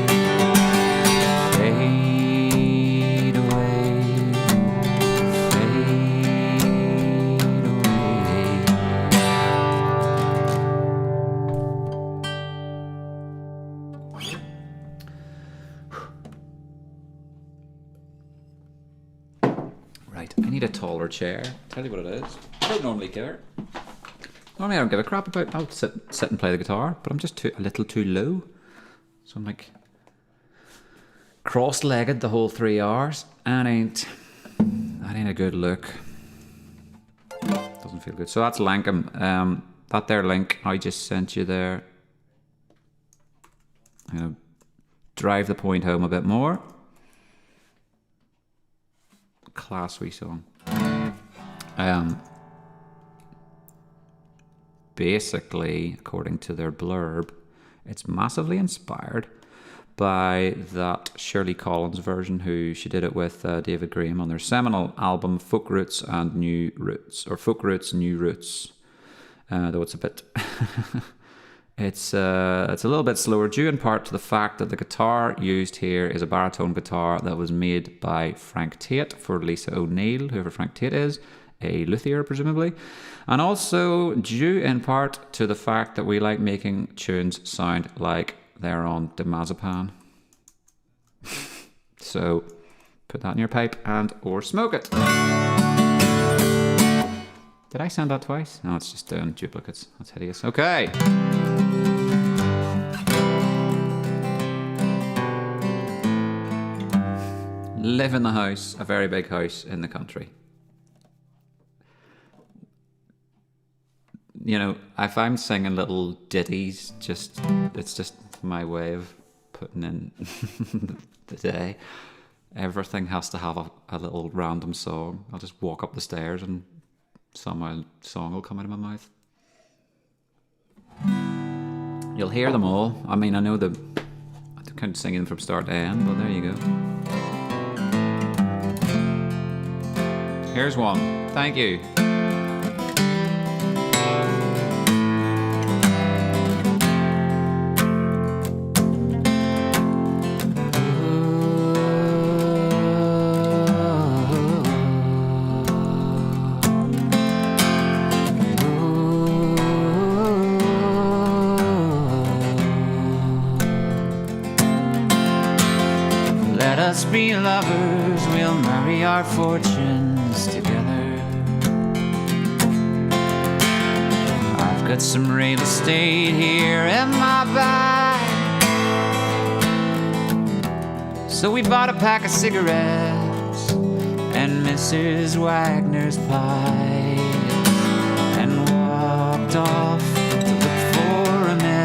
fade away, fade away. Right, I need a taller chair. Tell you what it is. I don't normally care. Normally I don't give a crap about. I'll sit and play the guitar, but I'm just a little too low. So I'm like cross-legged the whole 3 hours. That ain't a good look. Doesn't feel good. So that's Lankum. That there link I just sent you there. I'm gonna drive the point home a bit more. Class wee song. Basically, according to their blurb, it's massively inspired by that Shirley Collins version, who she did it with David Graham on their seminal album Folk Roots and New Roots, or Folk Roots, New Roots. Though it's a bit, it's a little bit slower, due in part to the fact that the guitar used here is a baritone guitar that was made by Frank Tate for Lisa O'Neill, whoever Frank Tate is, a luthier presumably, and also due in part to the fact that we like making tunes sound like they're on diazepam. So put that in your pipe and or smoke it. Did I sound that twice? No, it's just doing duplicates. That's hideous. Okay. Live in the house, a very big house in the country. you know, if I'm singing little ditties, it's just my way of putting in the day. Everything has to have a little random song. I'll just walk up the stairs and somehow a song will come out of my mouth. You'll hear them all. I mean, I know I can't sing them from start to end, but there you go. Here's one. Thank you. Let us be lovers, we'll marry our fortunes together. I've got some real estate here in my bag, so we bought a pack of cigarettes and Mrs. Wagner's pie and walked off to look for America.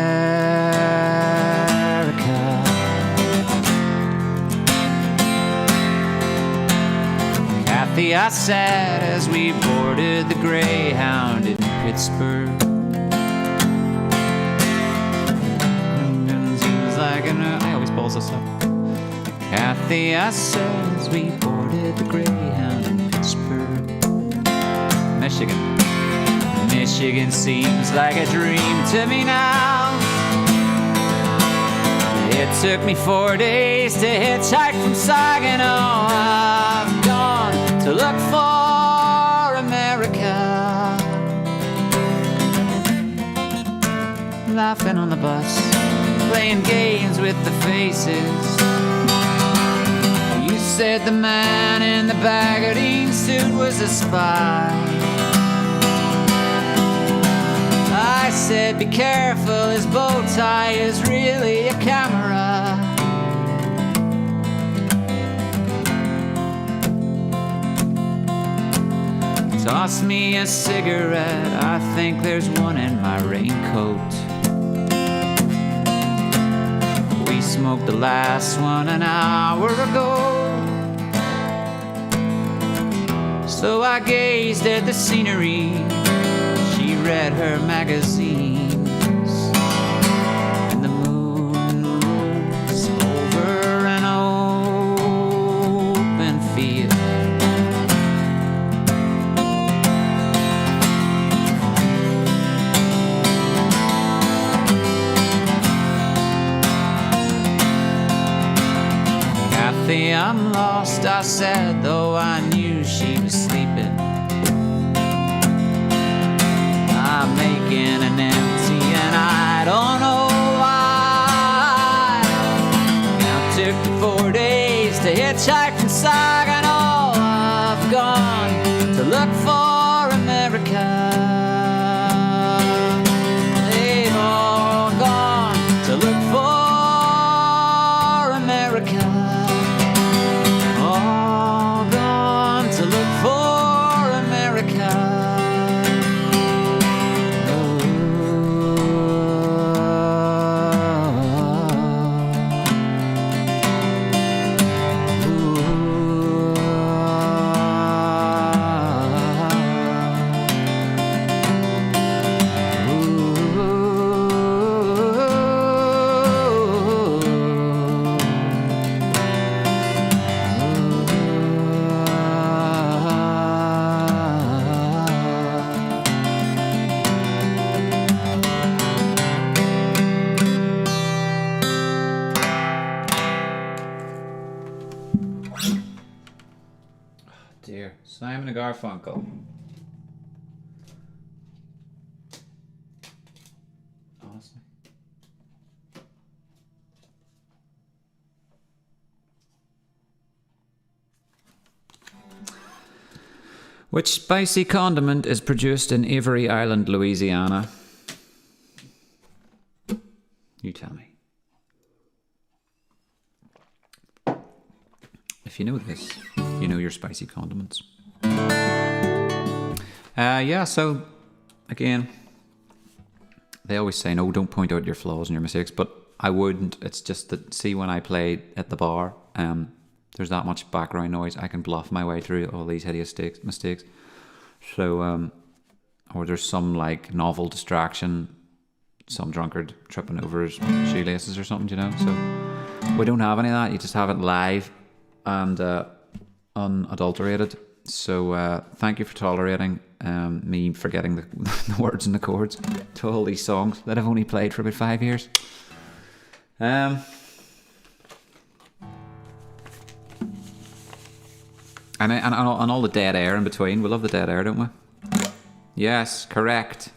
Kathy, I said as we boarded the Greyhound in Pittsburgh. I always balls this up. Kathy, I said as we boarded the Greyhound in Pittsburgh. Michigan. Michigan seems like a dream to me now. It took me 4 days to hitchhike from Saginaw. I've gone to look for America. Laughing on the bus, playing games with the faces. You said the man in the Bagadine suit was a spy. I said be careful, his bow tie is really a camera. Toss me a cigarette, I think there's one in my raincoat. We smoked the last one an hour ago. So I gazed at the scenery. She read her magazines, and the moon rose over an open field. Kathy, I'm lost, I said, though I knew she was sleeping. I'm making an empty and I don't know why. Now it took me 4 days to hitchhike from Saginaw. I've gone to look for America. They've all gone to look for America. All gone to look for America. Dear Simon and Garfunkel. Honestly. Which spicy condiment is produced in Avery Island, Louisiana? You tell me. If you know this, you know your spicy condiments. Yeah, so again, they always say, no, don't point out your flaws and your mistakes, but I wouldn't. It's just that, see, when I play at the bar, there's that much background noise. I can bluff my way through all these hideous mistakes. So, or there's some like novel distraction, some drunkard tripping over his shoelaces or something, you know. So we don't have any of that. You just have it live and unadulterated. So thank you for tolerating me forgetting the words and the chords to all these songs that I've only played for about 5 years. And all the dead air in between. We love the dead air, don't we? Yes, correct.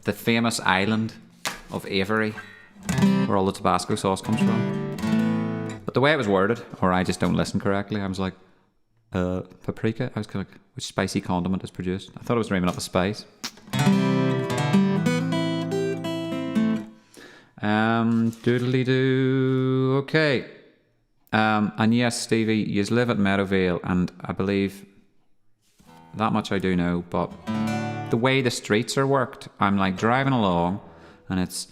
The famous island of Avery, where all the Tabasco sauce comes from. But the way it was worded, or I just don't listen correctly, I was like, paprika? I was kind of like, which spicy condiment is produced? I thought it was dreaming up a spice. Doodly-doo. Okay. And yes, Stevie, you live at Meadowvale, and I believe that much I do know, but the way the streets are worked, I'm like driving along, and it's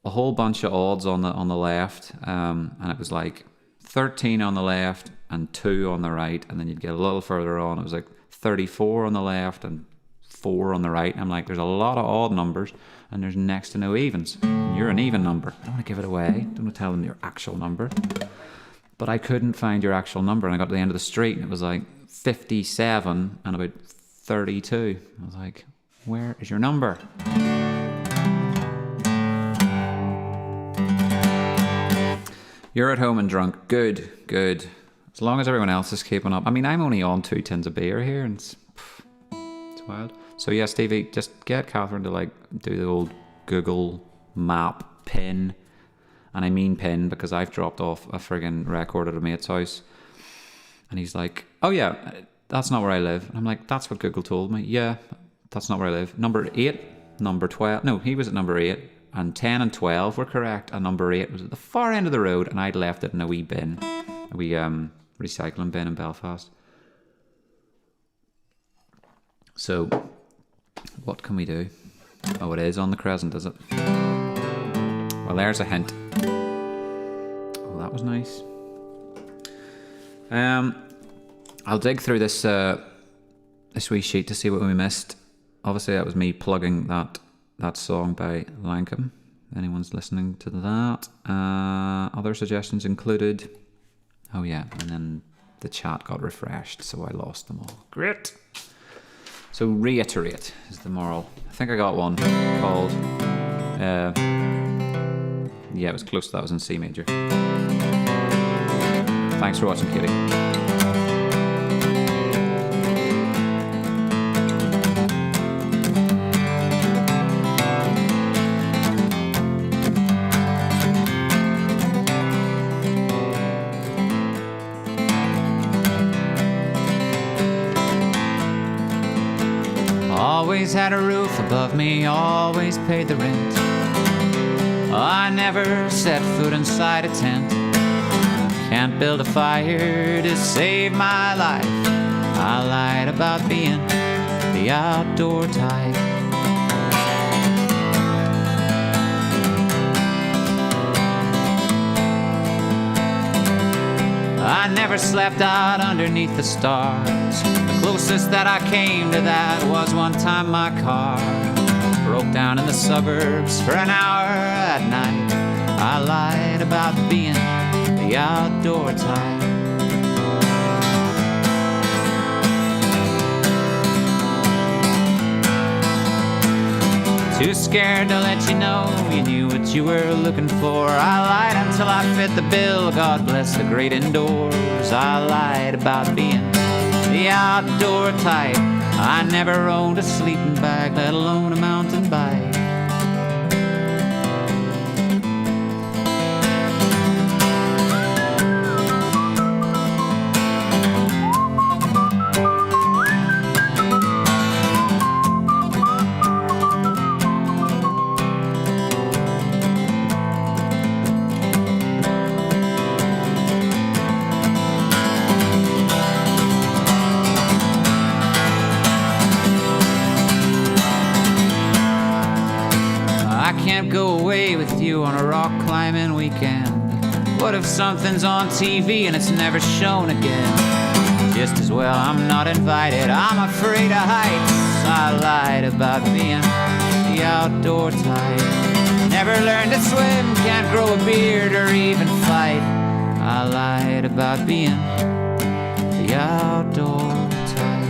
a whole bunch of odds on the left, and it was like 13 on the left and 2 on the right, and then you'd get a little further on, it was like 34 on the left and 4 on the right. I'm like, there's a lot of odd numbers, and there's next to no evens. You're an even number. I don't want to give it away. I don't want to tell them your actual number. But I couldn't find your actual number, and I got to the end of the street, and it was like 57 and about 32. I was like, where is your number? You're at home and drunk. Good, good. As long as everyone else is keeping up. I mean, I'm only on 2 tins of beer here, and it's wild. So yeah, Stevie, just get Catherine to like do the old Google map pin. And I mean pin because I've dropped off a friggin' record at a mate's house. And he's like, oh yeah, that's not where I live. And I'm like, that's what Google told me. Yeah, that's not where I live. Number 8, number 12. No, he was at number 8. And 10 and 12 were correct. And number 8 was at the far end of the road. And I'd left it in a wee bin. A wee recycling bin in Belfast. So, what can we do? Oh, it is on the crescent, is it? Well, there's a hint. Oh, that was nice. I'll dig through this wee sheet to see what we missed. Obviously, that was me plugging that song by Lankham. If anyone's listening to that. Other suggestions included... Oh yeah, and then the chat got refreshed, so I lost them all. Great! So reiterate is the moral. I think I got one called... yeah, it was close to that. It was in C major. Thanks for watching, Kitty. Always had a roof above me, always paid the rent. I never set foot inside a tent. Can't build a fire to save my life. I lied about being the outdoor type. I never slept out underneath the stars. The closest that I came to that was one time my car broke down in the suburbs for an hour at night. I lied about being the outdoor type. Too scared to let you know you knew what you were looking for. I lied until I fit the bill. God bless the great indoors. I lied about being the outdoor type. I never owned a sleeping bag, let alone a mountain bike. weekend? What if something's on TV and it's never shown again? Just as well I'm not invited. I'm afraid of heights. I lied about being the outdoor type. Never learned to swim, can't grow a beard or even fight. I lied about being the outdoor type.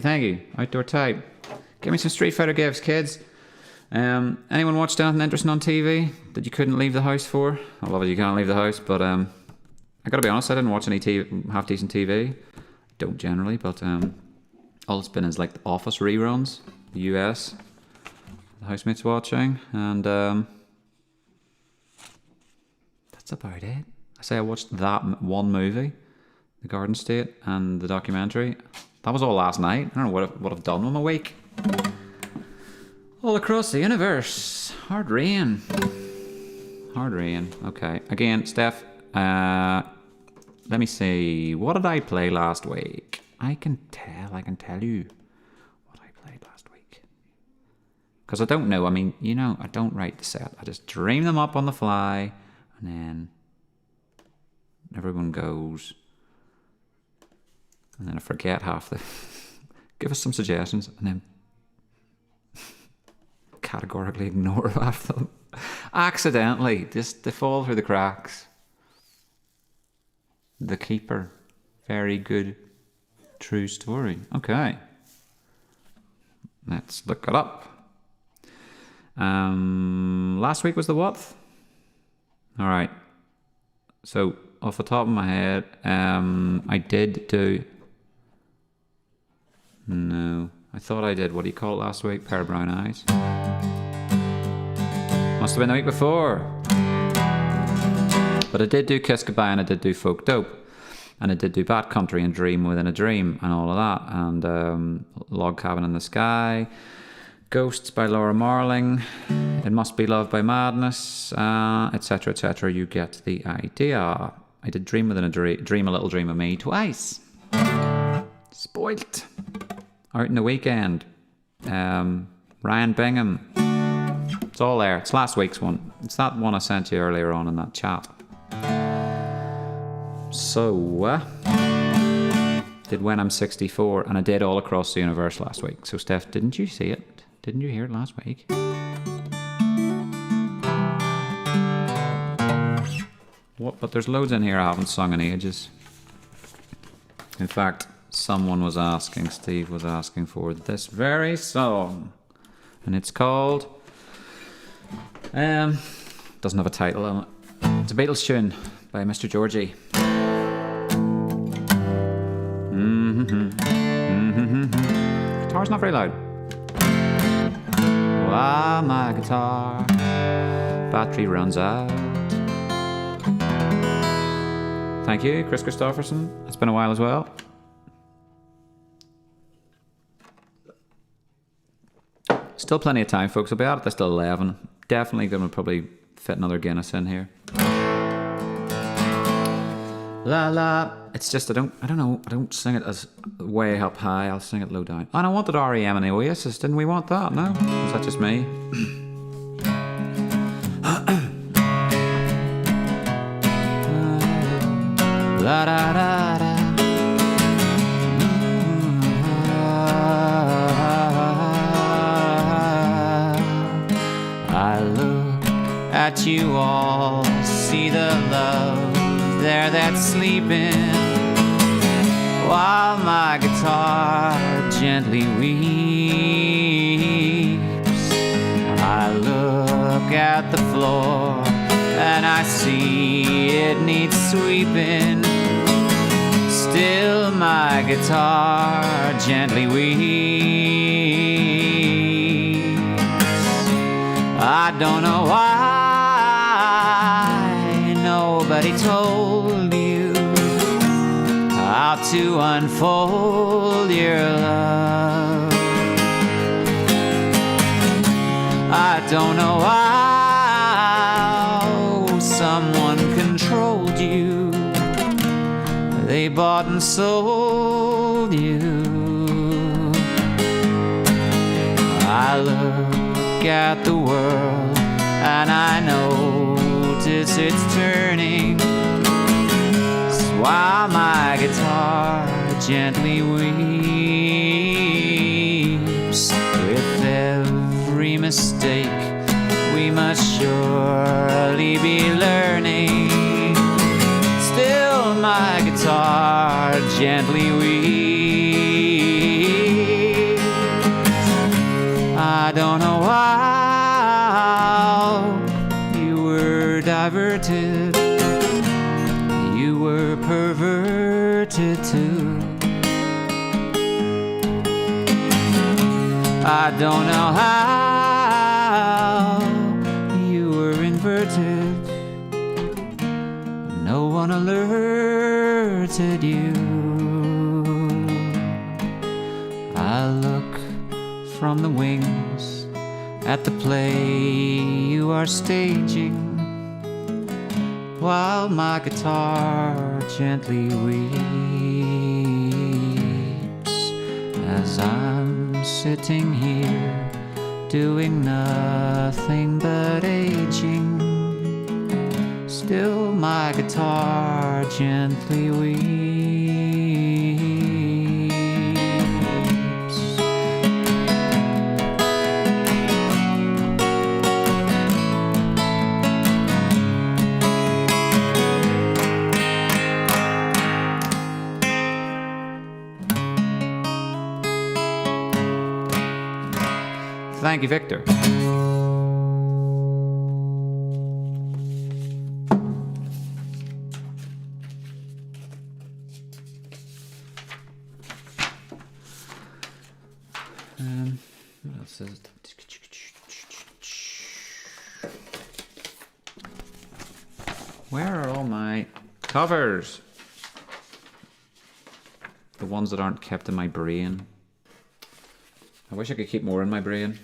Thank you. Outdoor type. Give me some Street Fighter gifts, kids. Anyone watched anything interesting on TV that you couldn't leave the house for? I love it, you can't leave the house, but I gotta be honest, I didn't watch any half-decent TV. Don't generally, but all it's been is like the Office reruns, the US, the housemates watching, and that's about it. I say I watched that one movie, The Garden State, and the documentary. That was all last night. I don't know what I've done with my week. All across the universe. Hard rain. Okay. Again, Steph, let me see. What did I play last week? I can tell you what I played last week. Because I don't know. I mean, you know, I don't write the set. I just dream them up on the fly. And then everyone goes. And then I forget half the... Give us some suggestions. And then categorically ignore half of them. Accidentally. Just they fall through the cracks. The Keeper. Very good. True story. Okay. Let's look it up. Last week was the what? Alright. So, off the top of my head, I did do... No. I thought I did, what do you call it last week? Pair of Brown Eyes. Must have been the week before. But I did do Kiss Goodbye and I did do Folk Dope. And I did do Bad Country and Dream Within a Dream and all of that. And Log Cabin in the Sky. Ghosts by Laura Marling. It Must Be Love by Madness. Etc, etc. You get the idea. I did Dream Within a Dream, A Little Dream of Me twice. Spoilt. Out in the Weekend. Ryan Bingham. It's all there. It's last week's one. It's that one I sent you earlier on in that chat. So, did When I'm 64, and I did All Across the Universe last week. So, Steph, didn't you see it? Didn't you hear it last week? What? But there's loads in here I haven't sung in ages. In fact, someone was asking, Steve was asking for this very song. And it's called... doesn't have a title on it. It's a Beatles tune by Mr. Georgie. Guitar's not very loud. While my guitar battery runs out. Thank you, Kris Kristofferson. It's been a while as well. Still plenty of time, folks. I'll be out at this till 11. Definitely going to probably fit another Guinness in here. La la. It's just I don't sing it as way up high. I'll sing it low down. And I wanted REM and the Oasis. Didn't we want that? No? Was that just me? La da da da. I look at you all, see the love there that's sleeping, while my guitar gently weeps. I look at the floor and I see it needs sweeping. Still my guitar gently weeps. I don't know why nobody told you how to unfold your love. I don't know how bought and sold you. I look at the world and I notice it's turning. So while my guitar gently weeps with every mistake we must surely be learning, still my guitar gently weeps. I don't know how you were diverted, you were perverted too. I don't know how you were inverted, no one alerted you. I look from the wings at the play you are staging, while my guitar gently weeps as I'm sitting here doing nothing but aging. Still my guitar gently weeps. Thank you, Victor. What else is it? Where are all my covers? The ones that aren't kept in my brain. I wish I could keep more in my brain.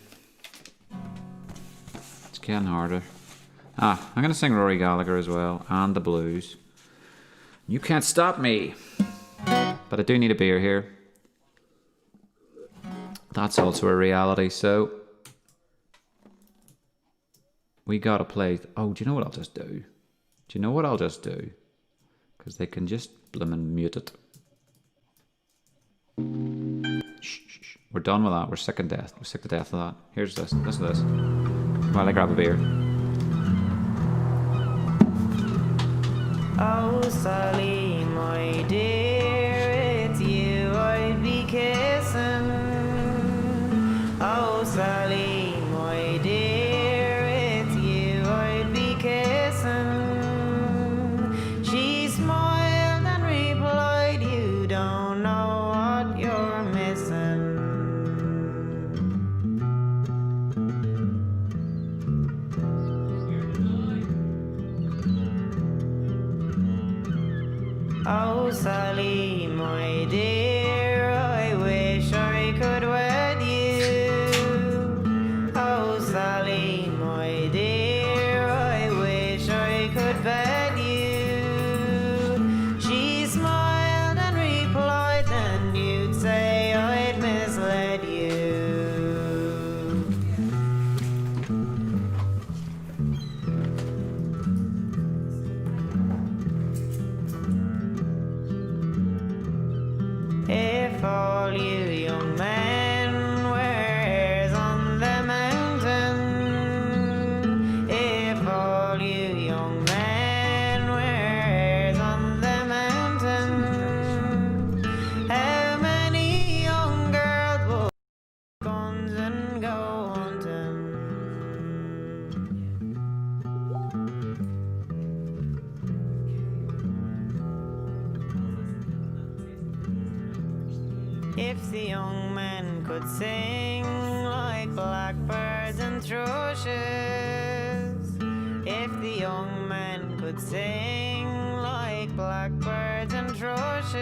It's getting harder. I'm going to sing Rory Gallagher as well, and the blues. You can't stop me. But I do need a beer here. That's also a reality, so we gotta play. Oh, do you know what I'll just do? Do you know what I'll just do? Because they can just bloomin' mute it. Shh, shh, shh. We're done with that. We're sick of death. We're sick to death of that. Here's this. Listen to this. While I grab a beer. Oh, Sally, my dear, it's you I'd be kissing. Oh, Sally, my dear, it's you I'd be kissing. She smiled and replied, you don't know what you're missing. Oh, Sally, my dear, I wish I could wed you. Oh, Sally, my dear, I wish I could bed you. She smiled and replied, then you'd say I'd misled you. If all you young men were heirs on the mountain, if all you young men were heirs on the mountain, how many young girls would guns and go hunting? If the young men could sing like blackbirds and thrushes, if the young men could sing like blackbirds and thrushes,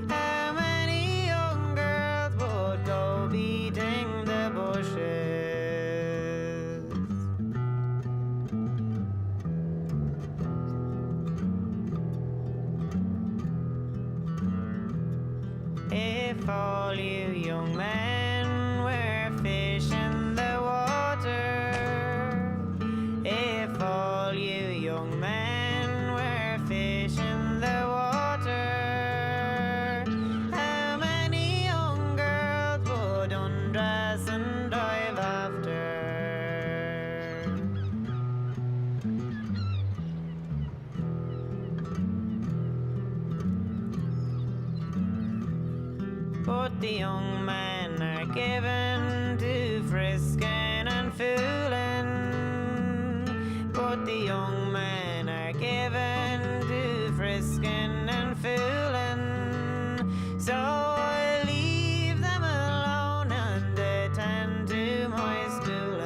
how many young girls would go beating the bushes? If all you young men were fish in the water, if all you young men were fish in the water, how many young girls would undress and dive after? But the young men are given to frisking and fooling. But the young men are given to frisking and fooling. So I leave them alone and attend to my stooling.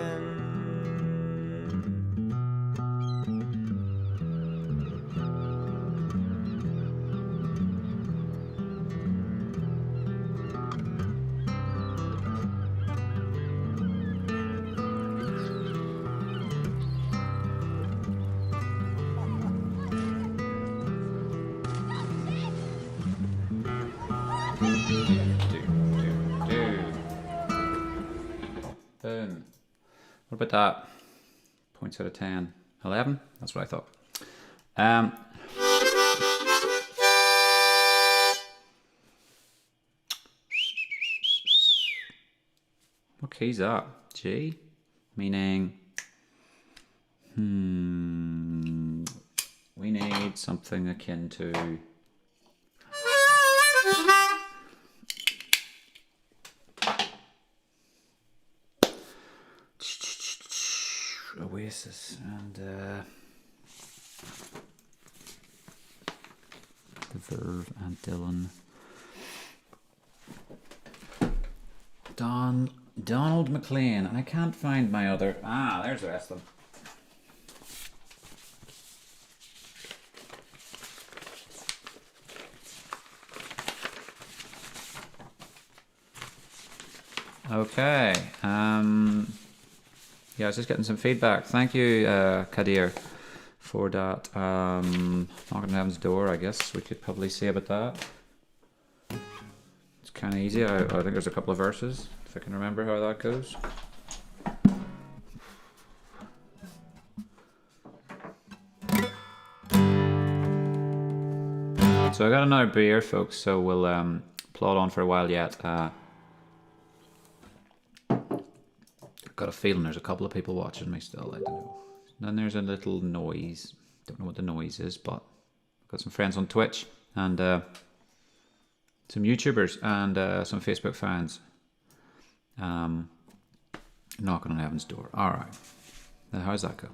Boom. What about that? Points out of 10. 11? That's what I thought. What key's that? G? Meaning... we need something akin to... Oasis and the Verve and Dylan. Donald McLean, and I can't find my other. There's the rest of them. Okay. Yeah, I was just getting some feedback. Thank you, Kadir, for that. Knocking on Heaven's Door, I guess we could probably say about that. It's kind of easy. I think there's a couple of verses, if I can remember how that goes. So I got another beer, folks, so we'll plod on for a while yet. Got a feeling there's a couple of people watching me still, I don't know. Then there's a little noise. Don't know what the noise is, but I've got some friends on Twitch and some YouTubers and some Facebook fans knocking on Heaven's Door. Alright. Now how's that go?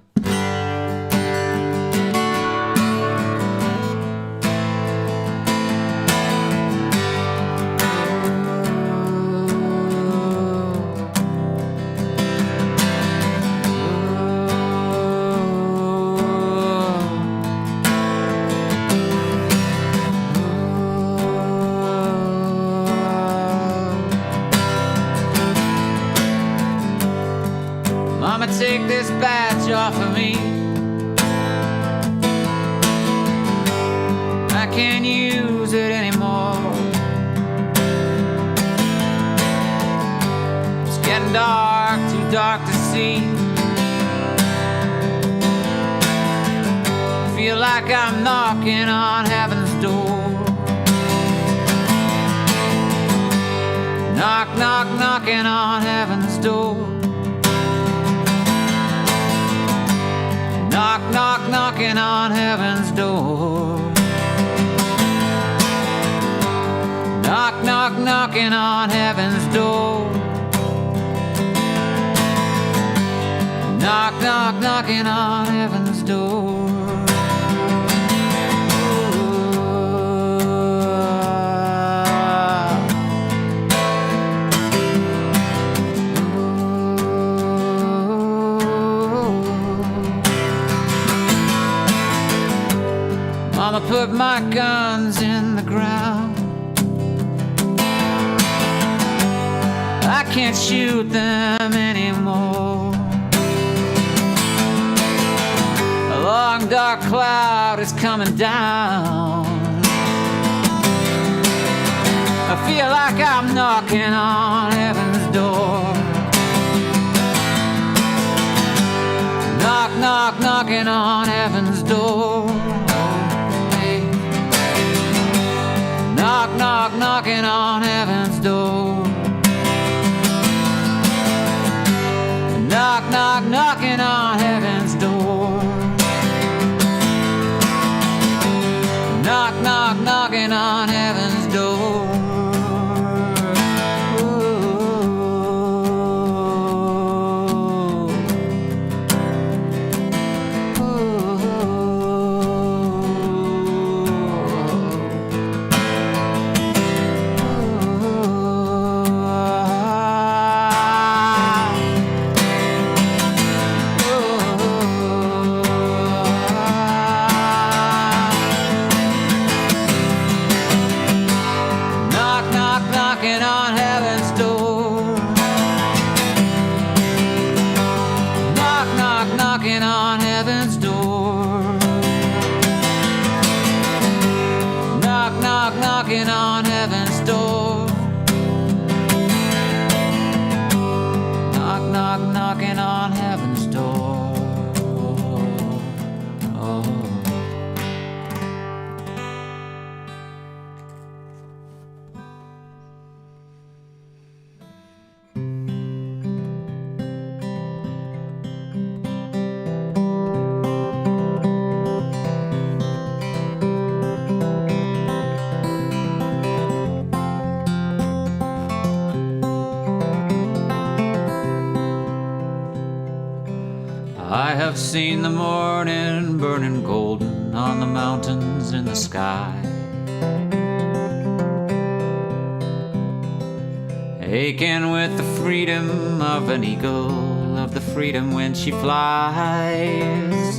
Take this badge off of me. I can't use it anymore. It's getting dark, too dark to see. Feel like I'm knocking on heaven's door. Knock, knock, knocking on heaven's door. Knock, knock, knocking on heaven's door. Knock, knock, knocking on heaven's door. Knock, knock, knocking on heaven's door. Mama put my guns in the ground. I can't shoot them anymore. A long dark cloud is coming down. I feel like I'm knocking on heaven's door. Knock, knock, knocking on heaven's door. Hey. Knock, knock, knocking on heaven's door. Knock, knock, knocking on heaven's door. Knock, knock, knocking on heaven's door. Knocking on heaven's door. Knock, knock, knocking on heaven's door. Oh. I have seen the morning burning golden on the mountains in the sky, aching with the freedom of an eagle, of the freedom when she flies,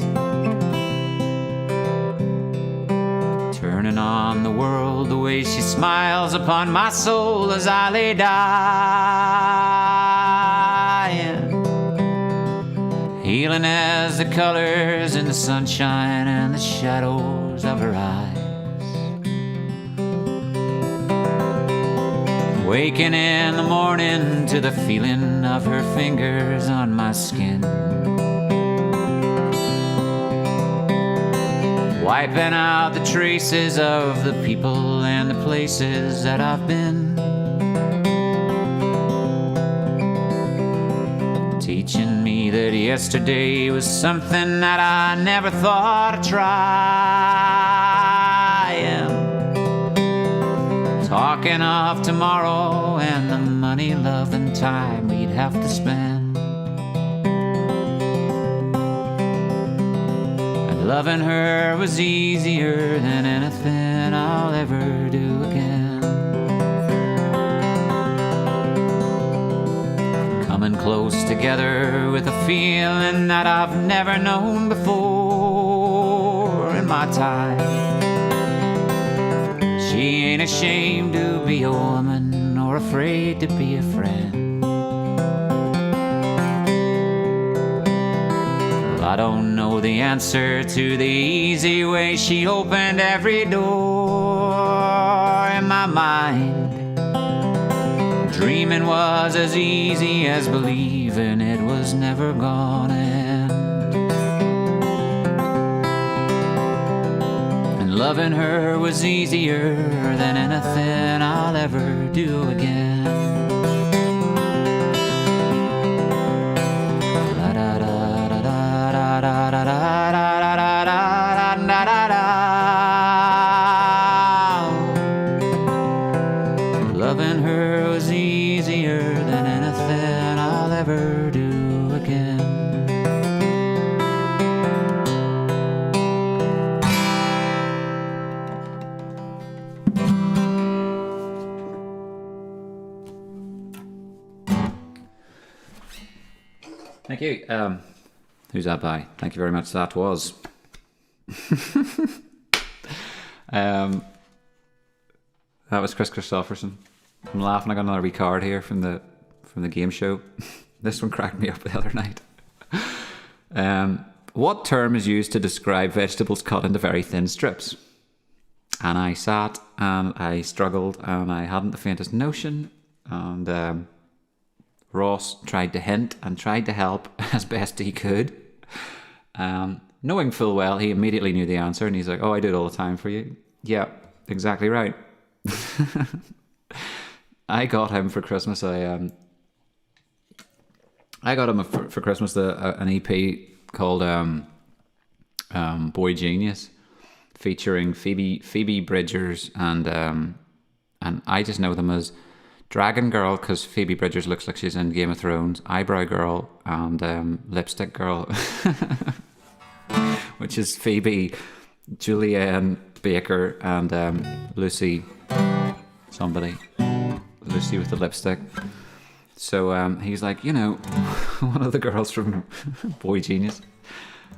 turning on the world the way she smiles upon my soul as I lay dying. Healing as the colors in the sunshine and the shadows of her eyes. Waking in the morning to the feeling of her fingers on my skin. Wiping out the traces of the people and the places that I've been. Teaching me that yesterday was something that I never thought of trying. Talking of tomorrow and the money, love, and time we'd have to spend. And loving her was easier than anything I'll ever do again. Close together with a feeling that I've never known before in my time. She ain't ashamed to be a woman or afraid to be a friend. Well, I don't know the answer to the easy way she opened every door in my mind. Dreaming was as easy as believing it was never gonna end. And loving her was easier than anything I'll ever do again. La da da da da da da da da da da da da da. Loving her was easier than anything I'll ever do again. Thank you. Who's that by? Thank you very much. That was. That was Kristofferson. I'm laughing. I got another wee card here from the game show. This one cracked me up the other night. What term is used to describe vegetables cut into very thin strips? And I sat and I struggled and I hadn't the faintest notion. And Ross tried to hint and tried to help as best he could. Knowing full well, he immediately knew the answer. And he's like, oh, I do it all the time for you. Yeah, exactly right. I got him for Christmas. I got him for Christmas an EP called Boy Genius, featuring Phoebe Bridgers and I just know them as Dragon Girl because Phoebe Bridgers looks like she's in Game of Thrones, Eyebrow Girl, and Lipstick Girl, which is Phoebe, Julianne Baker, and Lucy with the lipstick. So he's like, one of the girls from Boy Genius.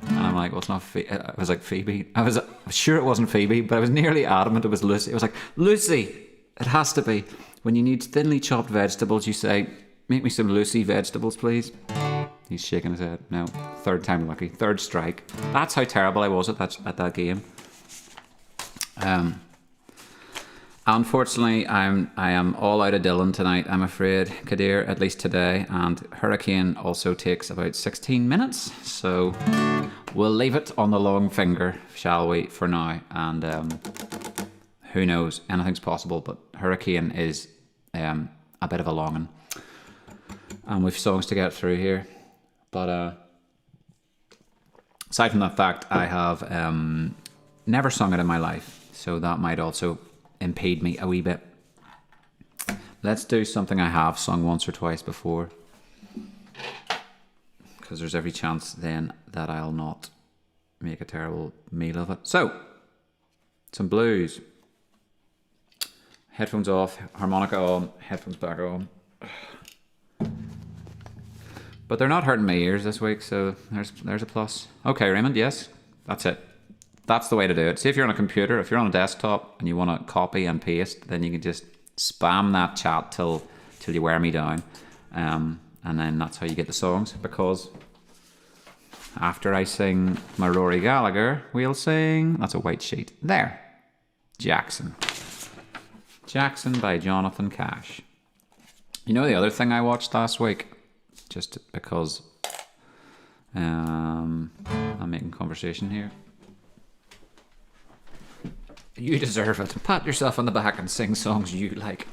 And I'm like, well, it's not Phoebe. I was like, Phoebe. I was sure it wasn't Phoebe, but I was nearly adamant it was Lucy. It was like, Lucy, it has to be. When you need thinly chopped vegetables, you say, make me some Lucy vegetables, please. He's shaking his head. No, third time lucky. Third strike. That's how terrible I was at that game. Unfortunately, I am all out of Dylan tonight, I'm afraid, Kadir, at least today. And Hurricane also takes about 16 minutes. So we'll leave it on the long finger, shall we, for now. And who knows, anything's possible. But Hurricane is a bit of a long one. And we've songs to get through here. But aside from that fact, I have never sung it in my life. So that might also impede me a wee bit. Let's do something I have sung once or twice before, because there's every chance then that I'll not make a terrible meal of it. So, some blues. Headphones off, harmonica on, headphones back on. But they're not hurting my ears this week, so there's a plus. Okay, Raymond, yes, that's it. That's the way to do it. See, if you're on a computer, if you're on a desktop and you want to copy and paste, then you can just spam that chat till you wear me down. And then that's how you get the songs, because after I sing my Rory Gallagher, we'll sing, that's a white sheet, there, Jackson by Jonathan Cash. You know the other thing I watched last week, just because I'm making conversation here. You deserve it. Pat yourself on the back and sing songs you like.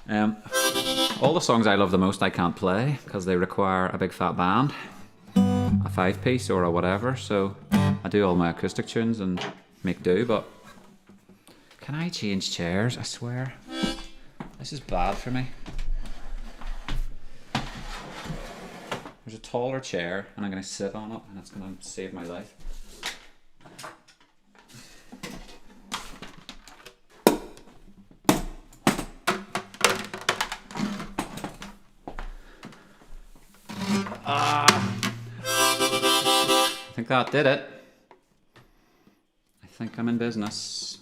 All the songs I love the most I can't play because they require a big fat band, a 5-piece or a whatever. So I do all my acoustic tunes and make do. But can I change chairs? I swear, this is bad for me. There's a taller chair and I'm going to sit on it and it's going to save my life. I think that did it. I think I'm in business.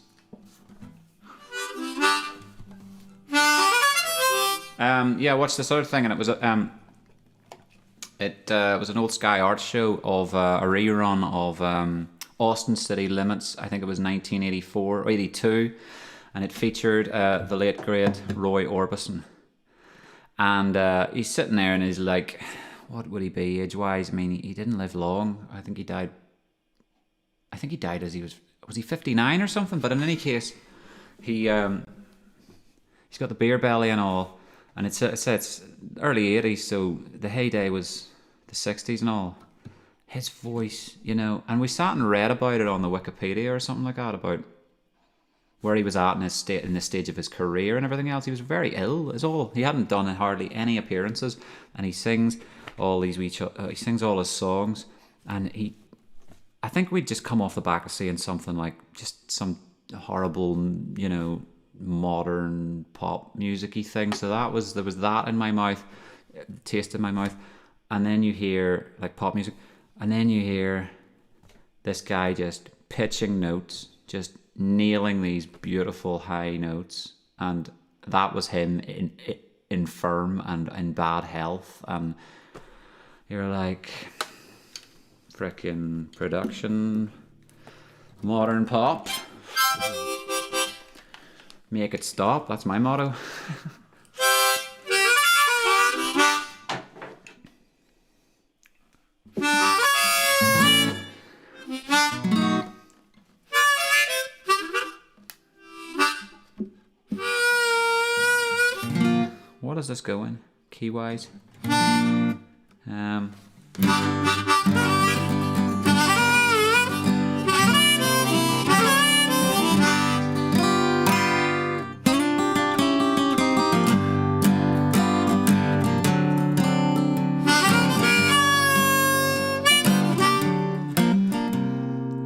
Yeah, watch this other thing, and it was an old Sky Arts show of a rerun of Austin City Limits. I think it was 1984 or 82, and it featured the late great Roy Orbison. And he's sitting there and he's like, what would he be age-wise? I mean, he didn't live long. I think he died as he was he 59 or something? But in any case, he's got the beer belly and all. And it's early 80s, so the heyday was the 60s and all. His voice, and we sat and read about it on the Wikipedia or something like that, about where he was at in the stage of his career and everything else. He was very ill, is all. He hadn't done hardly any appearances, and he sings all these he sings all his songs, and I think we'd just come off the back of seeing something like just some horrible, modern pop music-y thing. So there was that in my mouth, taste in my mouth, and then you hear like pop music, and then you hear this guy just pitching notes, just nailing these beautiful high notes, and that was him infirm and in bad health, and you're like, frickin' production, modern pop, Make it stop, that's my motto. What does this go in, key-wise?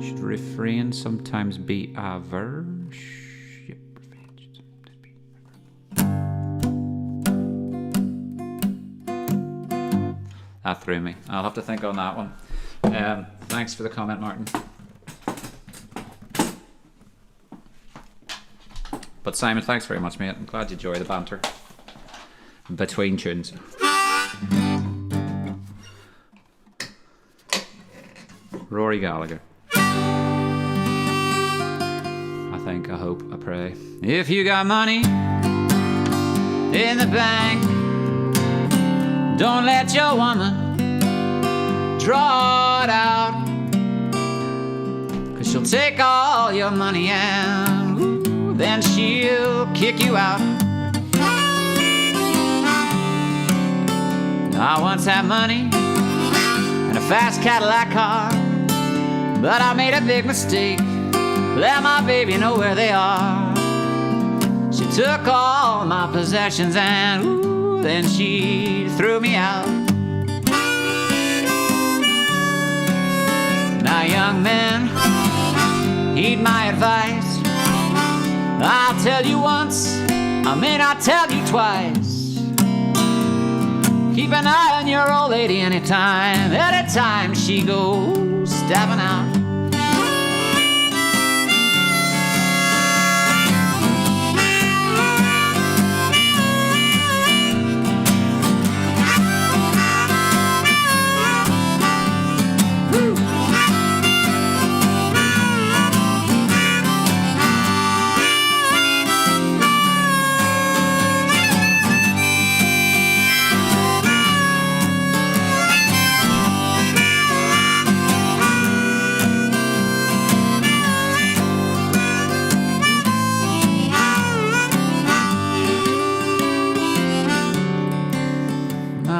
Should refrain sometimes be a verse? Yep. That threw me. I'll have to think on that one. Thanks for the comment, Martin. But Simon, thanks very much, mate. I'm glad you enjoy the banter between tunes. Rory Gallagher. I think, I hope, I pray. If you got money in the bank, don't let your woman draw it out, 'cause she'll take all your money and then she'll kick you out. I once had money and a fast Cadillac car, but I made a big mistake. Let my baby know where they are. She took all my possessions and then she threw me out. Now young men, heed my advice. I'll tell you once, I may not tell you twice. Keep an eye on your old lady anytime she goes stepping out.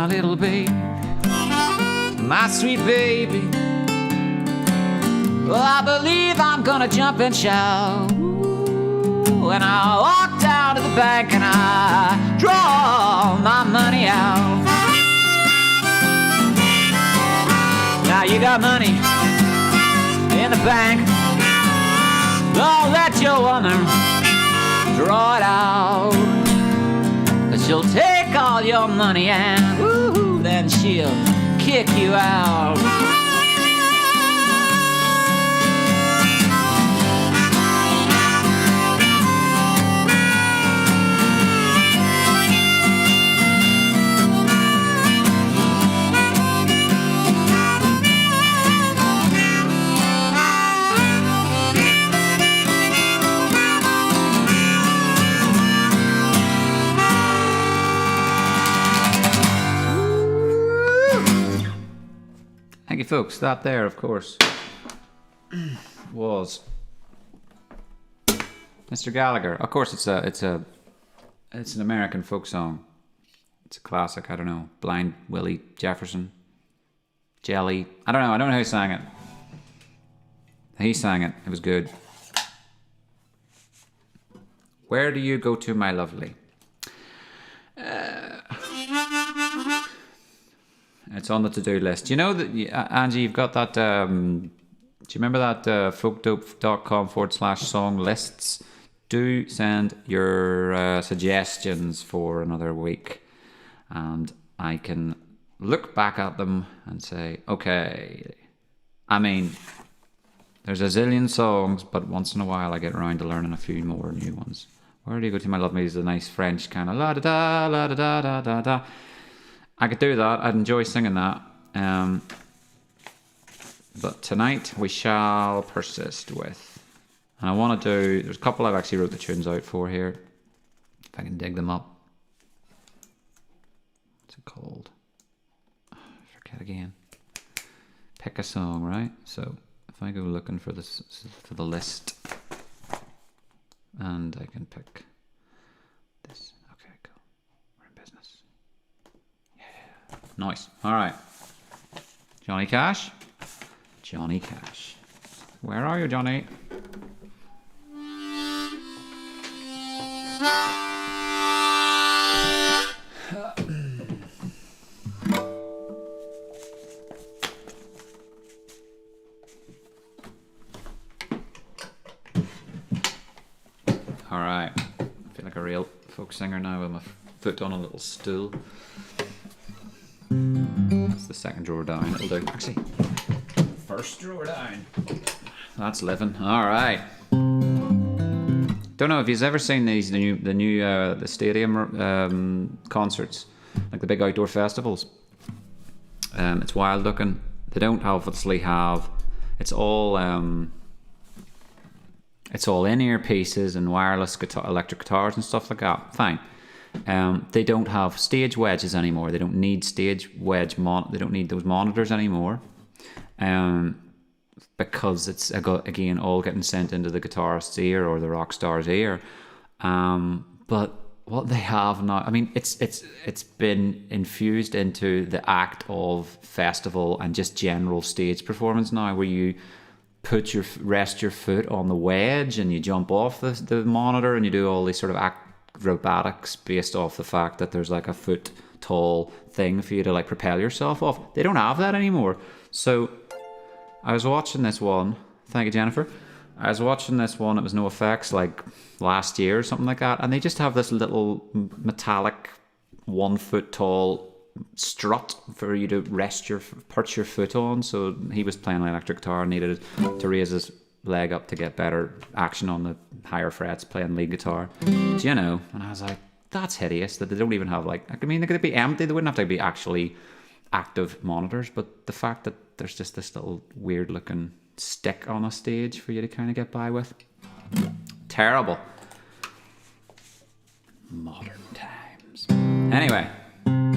Little baby, my sweet baby. Well, I believe I'm gonna jump and shout when I walk down to the bank and I draw my money out. Now you got money in the bank, don't let your woman draw it out, 'cause she'll take all your money and then she'll kick you out. Thank you, folks. That there, of course, was Mr. Gallagher. Of course, it's an American folk song. It's a classic. I don't know, Blind Willie Jefferson, Jelly. I don't know how he sang it. He sang it. It was good. Where do you go to, my lovely? It's on the to-do list. You know that, Angie, you've got that, do you remember that folkdope.com/song lists? Do send your suggestions for another week, and I can look back at them and say, okay, I mean, there's a zillion songs, but once in a while I get around to learning a few more new ones. Where do you go to, my love? Me is a nice French kind of la-da-da, la-da-da-da-da-da. I could do that. I'd enjoy singing that. But tonight we shall persist with And I want to do, there's a couple I've actually wrote the tunes out for here. If I can dig them up. What's it called? I forget again. Pick a song, right? So if I go looking for this, for the list, and I can pick this. Okay, cool. We're in business. Yeah. Nice. All right. Johnny Cash. Johnny Cash. Where are you, Johnny? All right. I feel like a real folk singer now with my foot on a little stool. That's the second drawer down. It'll do. Actually, first drawer down. That's living. All right. Don't know if you've ever seen the stadium concerts, like the big outdoor festivals. It's wild looking. They don't obviously have. It's all in-ear pieces and wireless electric guitars and stuff like that. Fine. They don't have stage wedges anymore. They don't need stage wedge. They don't need those monitors anymore. Because it's again all getting sent into the guitarist's ear or the rock star's ear. But what they have now, I mean, it's been infused into the act of festival and just general stage performance now, where you rest your foot on the wedge and you jump off the monitor and you do all these sort of acrobatics based off the fact that there's like a foot tall thing for you to like propel yourself off. They don't have that anymore. So I was watching this one. Thank you, Jennifer. I was watching this one. It was Wk6 like last year or something like that. And they just have this little metallic 1 foot tall strut for you to perch your foot on. So he was playing an electric guitar and needed to raise his leg up to get better action on the higher frets playing lead guitar. Do you know? And I was like, that's hideous that they don't even have like, I mean, they could be empty. They wouldn't have to be actually active monitors, but the fact that there's just this little weird looking stick on a stage for you to kind of get by with. Terrible. Modern times. Anyway. I'm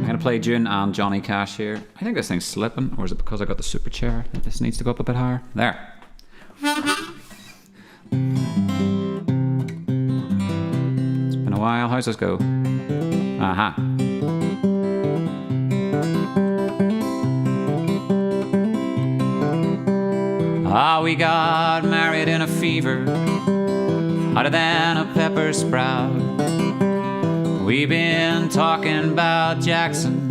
going to play June and Johnny Cash here. I think this thing's slipping, or is it because I got the super chair that this needs to go up a bit higher? There. It's been a while. How's this go? Aha. We got married in a fever, hotter than a pepper sprout. We've been talking about Jackson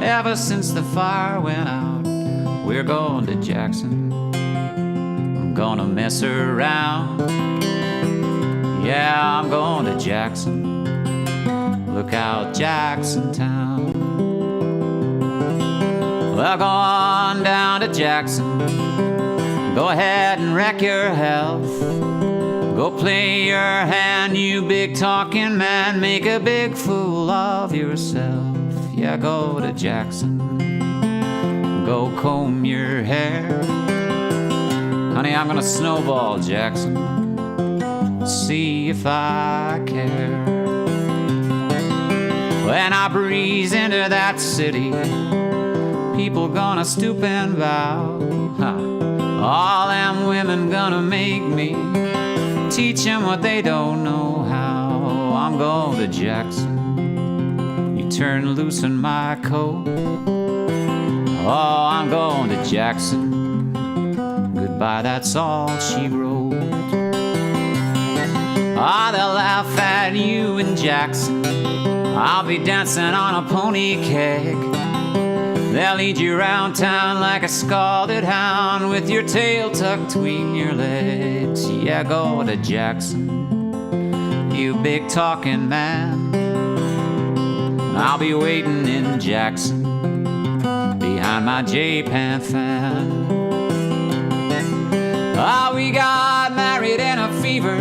ever since the fire went out. We're going to Jackson. I'm gonna mess around. Yeah, I'm going to Jackson. Look out, Jackson Town. Well, go on down to Jackson. Go ahead and wreck your health. Go play your hand, you big talking man. Make a big fool of yourself. Yeah, go to Jackson. Go comb your hair. Honey, I'm gonna snowball Jackson. See if I care. When I breeze into that city, people gonna stoop and bow. All them women gonna make me teach them what they don't know how. I'm going to Jackson. You turn loose in my coat. Oh, I'm going to Jackson. Goodbye, that's all she wrote. Ah, they'll laugh at you in Jackson. I'll be dancing on a pony keg. They'll lead you around town like a scalded hound with your tail tucked between your legs. Yeah, go to Jackson, you big talking man. I'll be waiting in Jackson behind my J-Pan fan. Ah, we got married in a fever,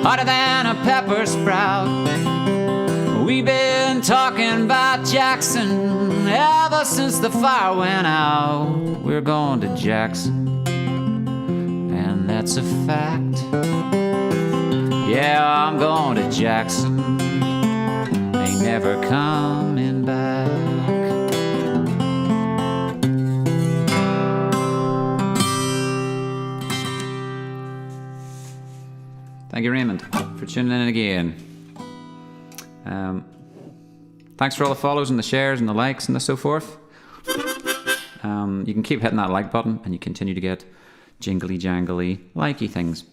hotter than a pepper sprout. We've been talking about Jackson ever since the fire went out. We're going to Jackson, and that's a fact. Yeah, I'm going to Jackson, ain't never coming back. Thank you, Raymond, for tuning in again. Thanks for all the follows and the shares and the likes and so forth. You can keep hitting that like button and you continue to get jingly jangly likey things,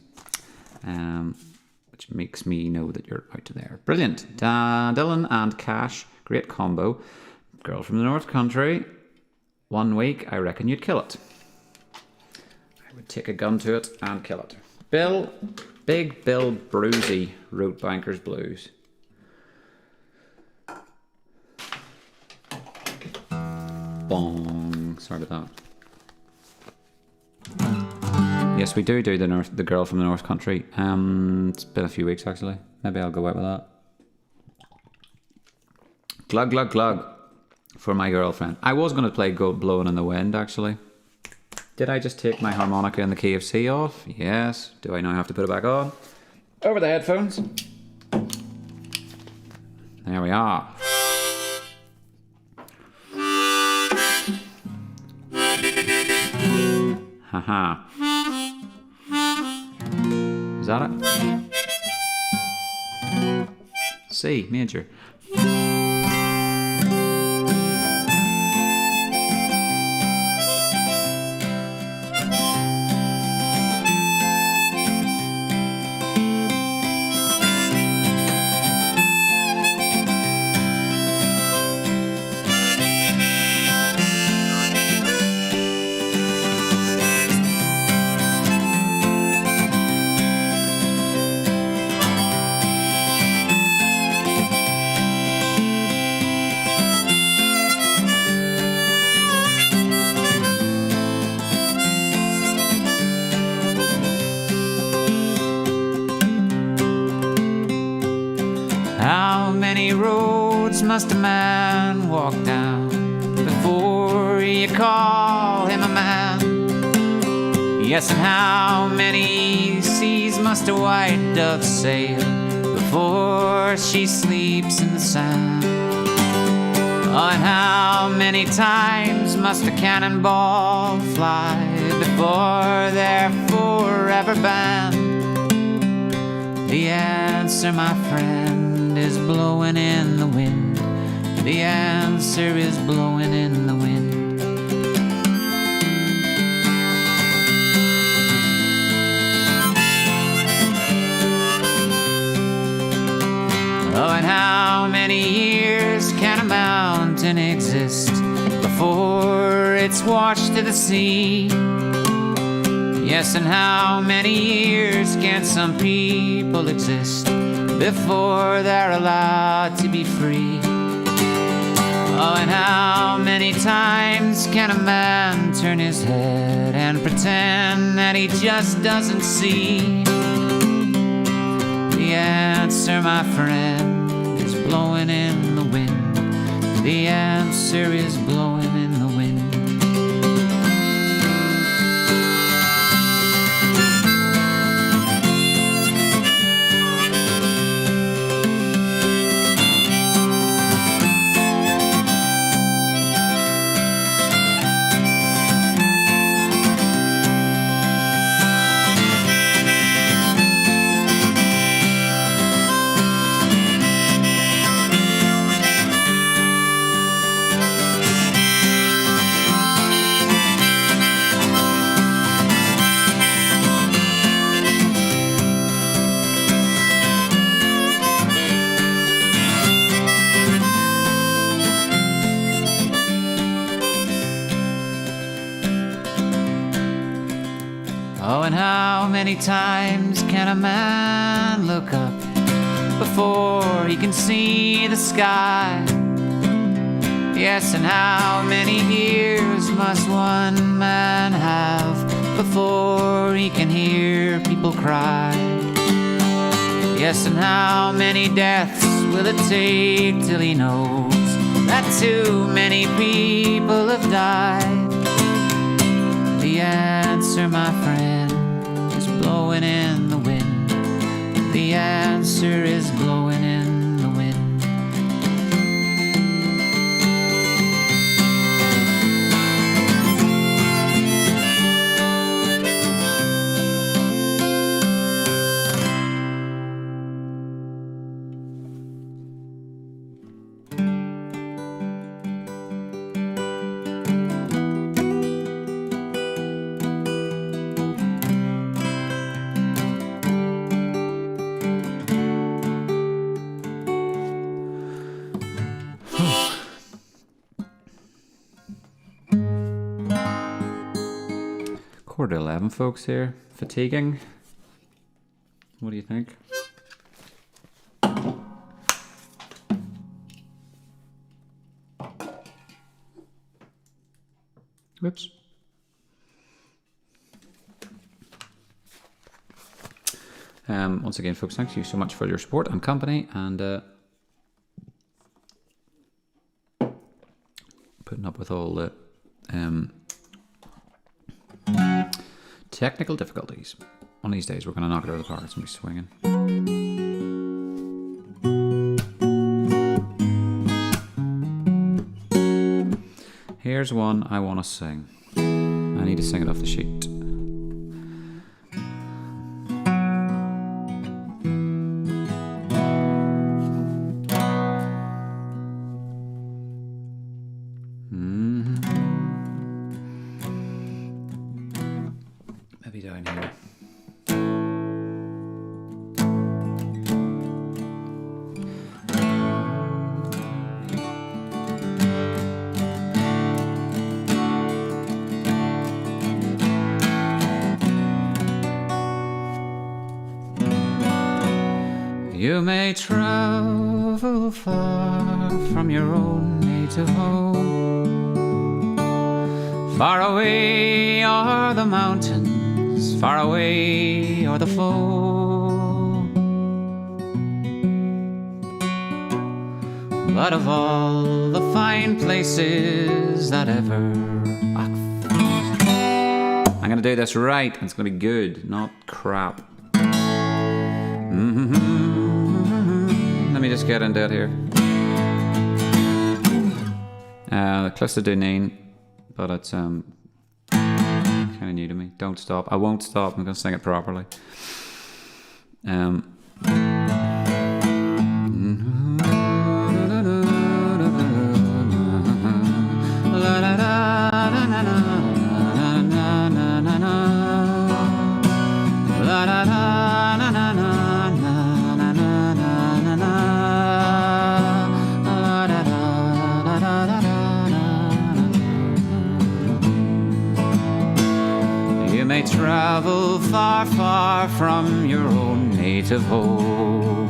which makes me know that you're out there. Brilliant. Dylan and Cash, great combo. Girl from the North Country. 1 week, I reckon you'd kill it. I would take a gun to it and kill it. Big Bill Brucey wrote Bankers Blues. Bong. Sorry about that. Yes, we do the Girl from the North Country. It's been a few weeks actually. Maybe I'll go out with that. Glug glug glug for my girlfriend. I was going to play Blowin' in the Wind actually. Did I just take my harmonica in the key of C off? Yes. Do I now have to put it back on? Over the headphones. There we are. Haha. Is that it? C major. Must a man walk down before you call him a man? Yes, and how many seas must a white dove sail before she sleeps in the sand? Oh, and how many times must a cannonball fly before they're forever banned? The answer, my friend, is blowing in the wind. The answer is blowing in the wind. Oh, and how many years can a mountain exist before it's washed to the sea? Yes, and how many years can some people exist before they're allowed to be free? Oh, and how many times can a man turn his head and pretend that he just doesn't see? The answer, my friend, is blowing in the wind. The answer is blowing in the wind. Oh, and how many times can a man look up before he can see the sky? Yes, and how many years must one man have before he can hear people cry? Yes, and how many deaths will it take till he knows that too many people have died? The answer, my friend, is blowing in the wind. The answer is blowing in the wind. Quarter to 11, folks, here. Fatiguing. What do you think? Whoops. Once again, folks, thank you so much for your support and company, and putting up with all the technical difficulties. One of these days we're going to knock it out of the park. It's going to be swinging. Here's one I want to sing. I need to sing it off the sheet. Maybe down here. You may travel far from your own native home. Far away are the mountains, far away are the foe. But of all the fine places that ever I'm gonna do this right. It's gonna be good, not crap. Let me just get into it here. The Cliffs of Dooneen, but it's kind of new to me. Don't stop. I won't stop. I'm gonna sing it properly. Travel far, far from your own native home.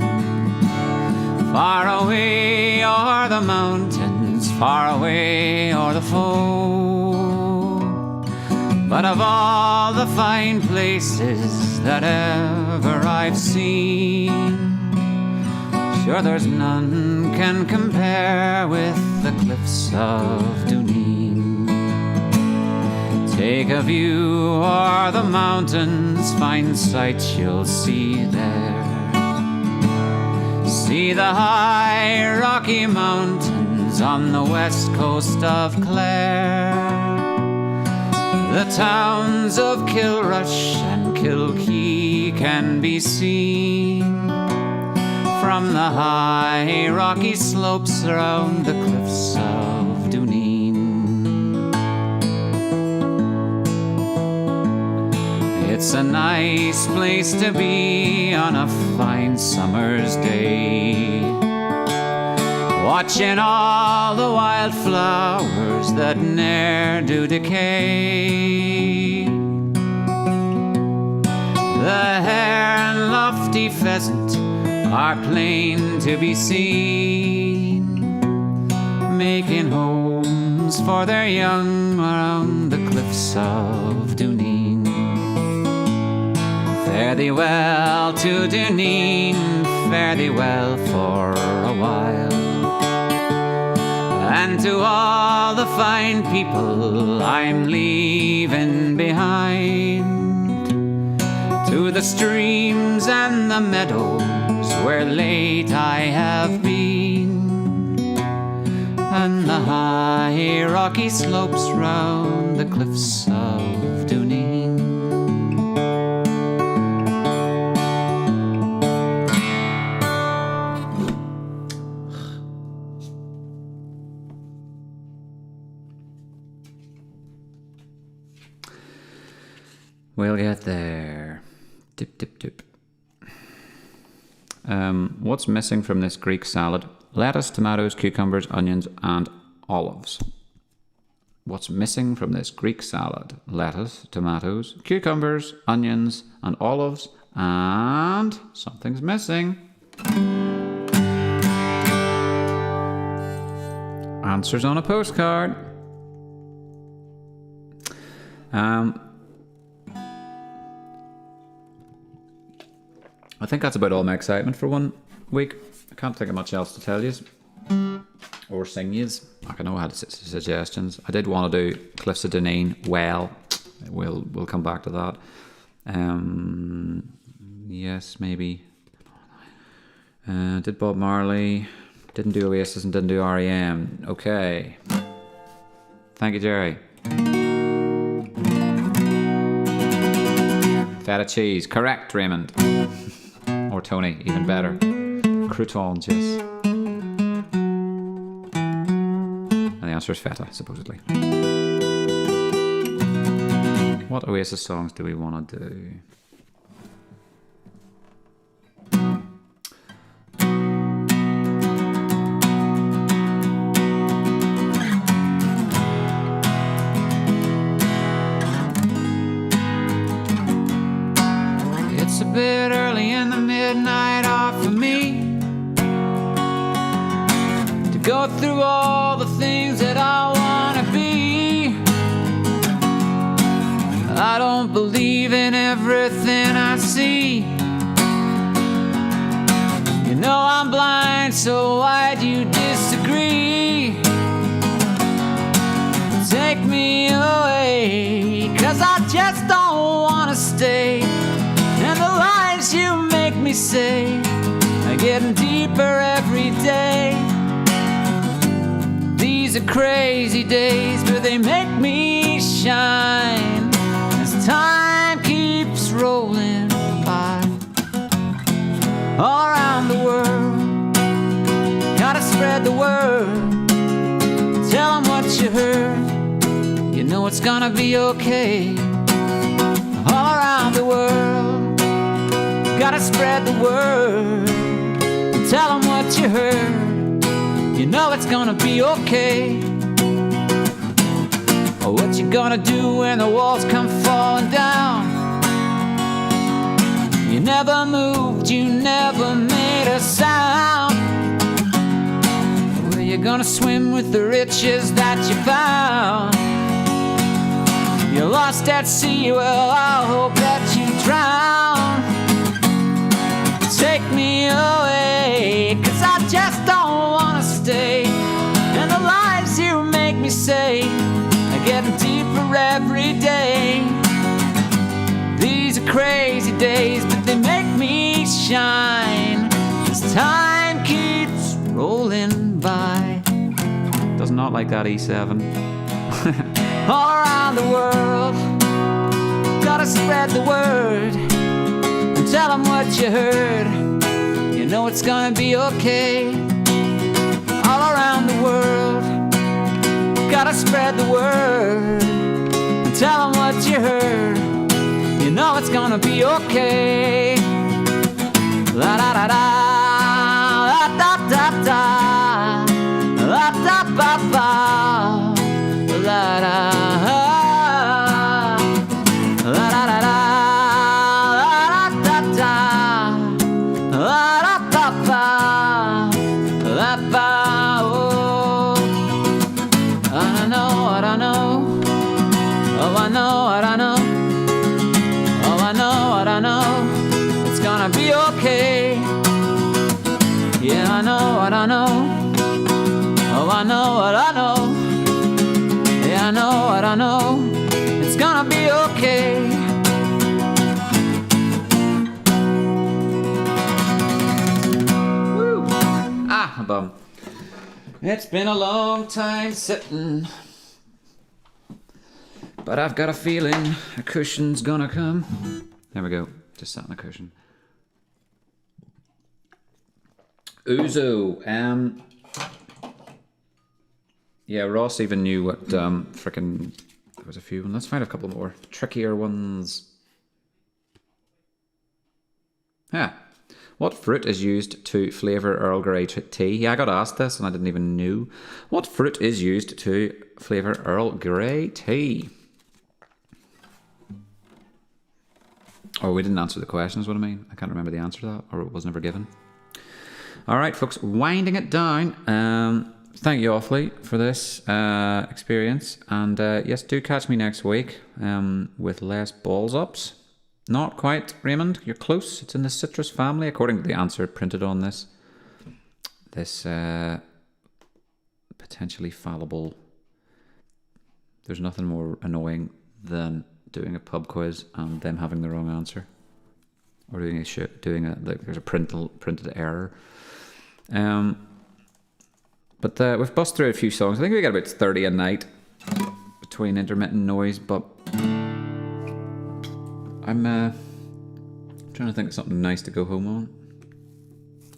Far away are the mountains, far away are the foe. But of all the fine places that ever I've seen, sure there's none can compare with the cliffs of Dooneen. Take a view o'er the mountains, fine sights you'll see there. See the high Rocky Mountains on the west coast of Clare. The towns of Kilrush and Kilkee can be seen from the high rocky slopes around the cliffs of Dooneen. It's a nice place to be on a fine summer's day, watching all the wildflowers that ne'er do decay. The hare and lofty pheasant are plain to be seen, making homes for their young around the cliffs of Dooneen. Fare thee well to Dooneen, fare thee well for a while. And to all the fine people I'm leaving behind, to the streams and the meadows where late I have been, and the high rocky slopes round the cliffs of Dooneen. We'll get there. Dip, dip, dip. What's missing from this Greek salad? Lettuce, tomatoes, cucumbers, onions, and olives. What's missing from this Greek salad? Lettuce, tomatoes, cucumbers, onions, and olives, and something's missing. Answers on a postcard. I think that's about all my excitement for one week. I can't think of much else to tell you or sing yous. I know I had suggestions. I did want to do Cliffs of Dooneen. Well, we'll come back to that. Yes, maybe. Did Bob Marley. Didn't do Oasis and didn't do REM. Okay. Thank you, Jerry. Feta cheese. Correct, Raymond. Or Tony, even better. Croutons, yes. And the answer is feta, supposedly. What Oasis songs do we want to do? It's a bit early in the midnight hour for me to go through all the things that I want to be. I don't believe in everything I see. You know I'm blind, so why'd you disagree? Take me away, 'cause I just don't want to stay. And the lies you make me say are getting deeper every day. These are crazy days, but they make me shine as time keeps rolling by. All around the world, gotta spread the word. Tell them what you heard, you know it's gonna be okay. All around the world, gotta spread the word. Tell them what you heard, you know it's gonna be okay. Oh, what you gonna do when the walls come falling down? You never moved, you never made a sound. Where you gonna swim with the riches that you found? You lost at sea, well, I hope that you drown. Take me away, 'cause I just don't wanna stay. And the lies you make me say are getting deeper every day. These are crazy days, but they make me shine as time keeps rolling by. Does not like that E7. All around the world, gotta spread the word. Tell them what you heard, you know it's gonna be okay. All around the world, gotta spread the word. Tell them what you heard, you know it's gonna be okay. La da da da, la da da da, la da ba ba, la da. I know I know. Oh, I know what I know. Yeah, I know what I know. It's gonna be okay. Woo! Ah, my bum. It's been a long time sitting, but I've got a feeling a cushion's gonna come. There we go. Just sat on a cushion. Uzo. Yeah, Ross even knew what frickin'. There was a few. Let's find a couple more trickier ones. Yeah. What fruit is used to flavour Earl Grey tea? Yeah, I got asked this and I didn't even know. What fruit is used to flavour Earl Grey tea? Oh, we didn't answer the question is what I mean. I can't remember the answer to that, or it was never given. All right, folks, winding it down. Thank you awfully for this experience. And yes, do catch me next week with less balls ups. Not quite, Raymond. You're close. It's in the citrus family, according to the answer printed on this potentially fallible. There's nothing more annoying than doing a pub quiz and them having the wrong answer, or there's a printed error. But we've bust through a few songs. I think we got about 30 a night between intermittent noise, but I'm trying to think of something nice to go home on.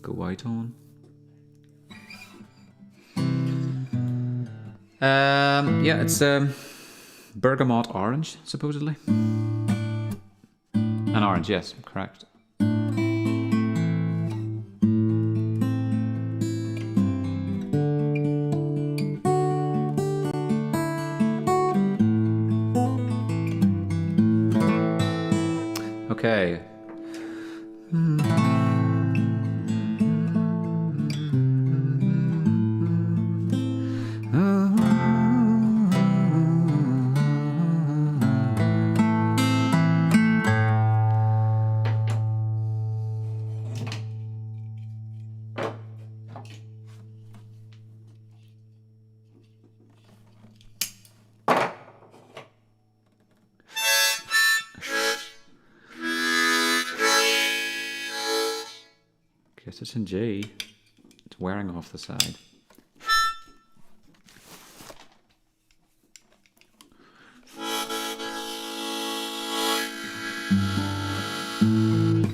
Go out on. Yeah, it's bergamot orange, supposedly. An orange, yes, correct. Okay. Guess it's in G. It's wearing off the side.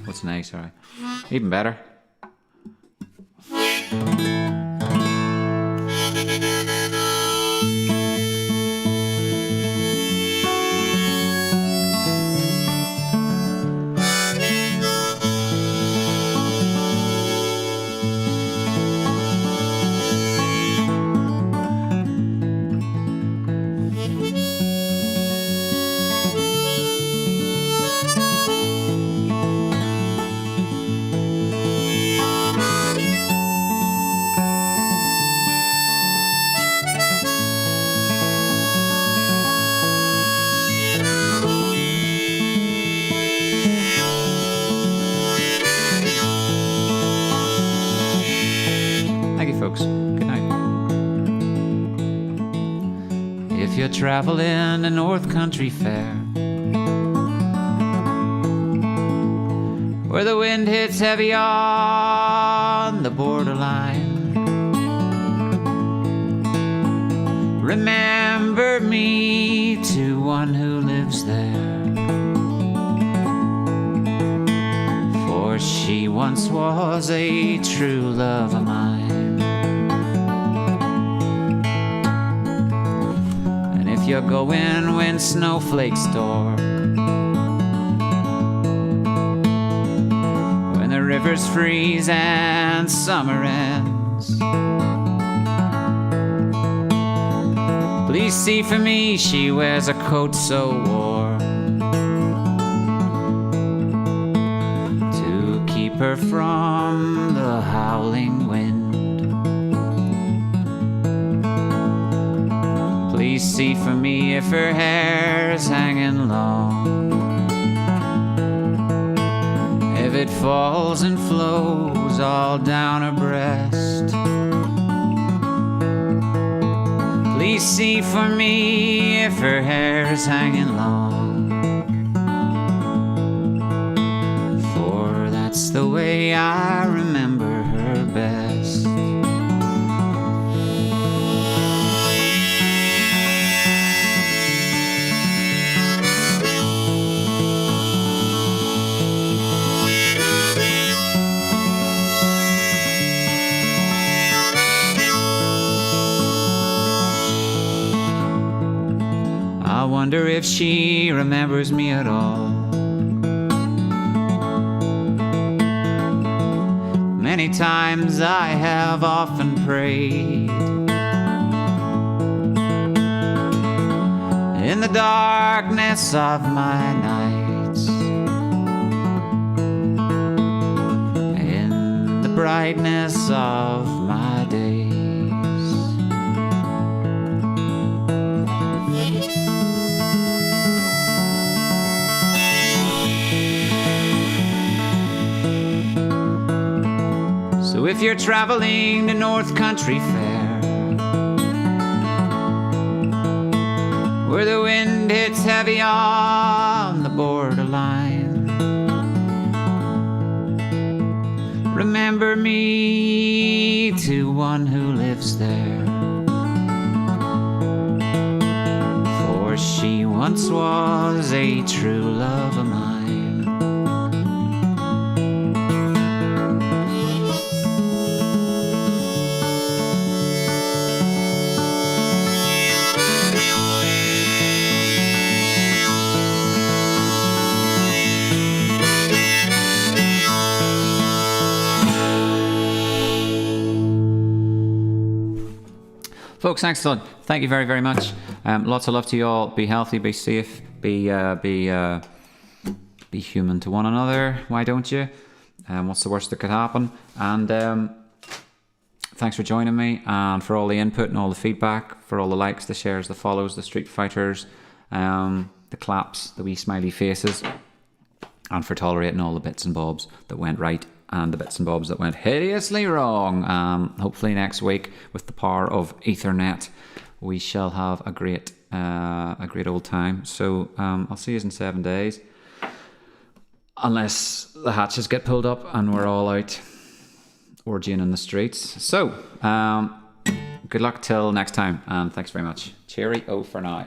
What's an A, sorry. Even better. Traveling a North Country fair, where the wind hits heavy on the borderline. Remember me to one who lives there, for she once was a true love of mine. You're going when snowflakes storm, when the rivers freeze and summer ends. Please see for me she wears a coat so warm to keep her from the howling wind. Please see for me if her hair's hanging long, if it falls and flows all down her breast. Please see for me if her hair's hanging long, for that's the way I remember her best. I wonder if she remembers me at all. Many times I have often prayed in the darkness of my nights, in the brightness of my days. So if you're traveling to North Country Fair, where the wind hits heavy on the borderline, remember me to one who lives there, for she once was a true love of mine. Folks, thanks a lot. Thank you very, very much. Lots of love to you all. Be healthy, be safe, be human to one another. Why don't you? What's the worst that could happen? And thanks for joining me, and for all the input and all the feedback, for all the likes, the shares, the follows, the Street Fighters, the claps, the wee smiley faces, and for tolerating all the bits and bobs that went right and the bits and bobs that went hideously wrong. Hopefully next week, with the power of Ethernet, we shall have a great old time. So I'll see you in 7 days, unless the hatches get pulled up and we're all out orgying in the streets. So good luck till next time, and thanks very much. Cheerio for now.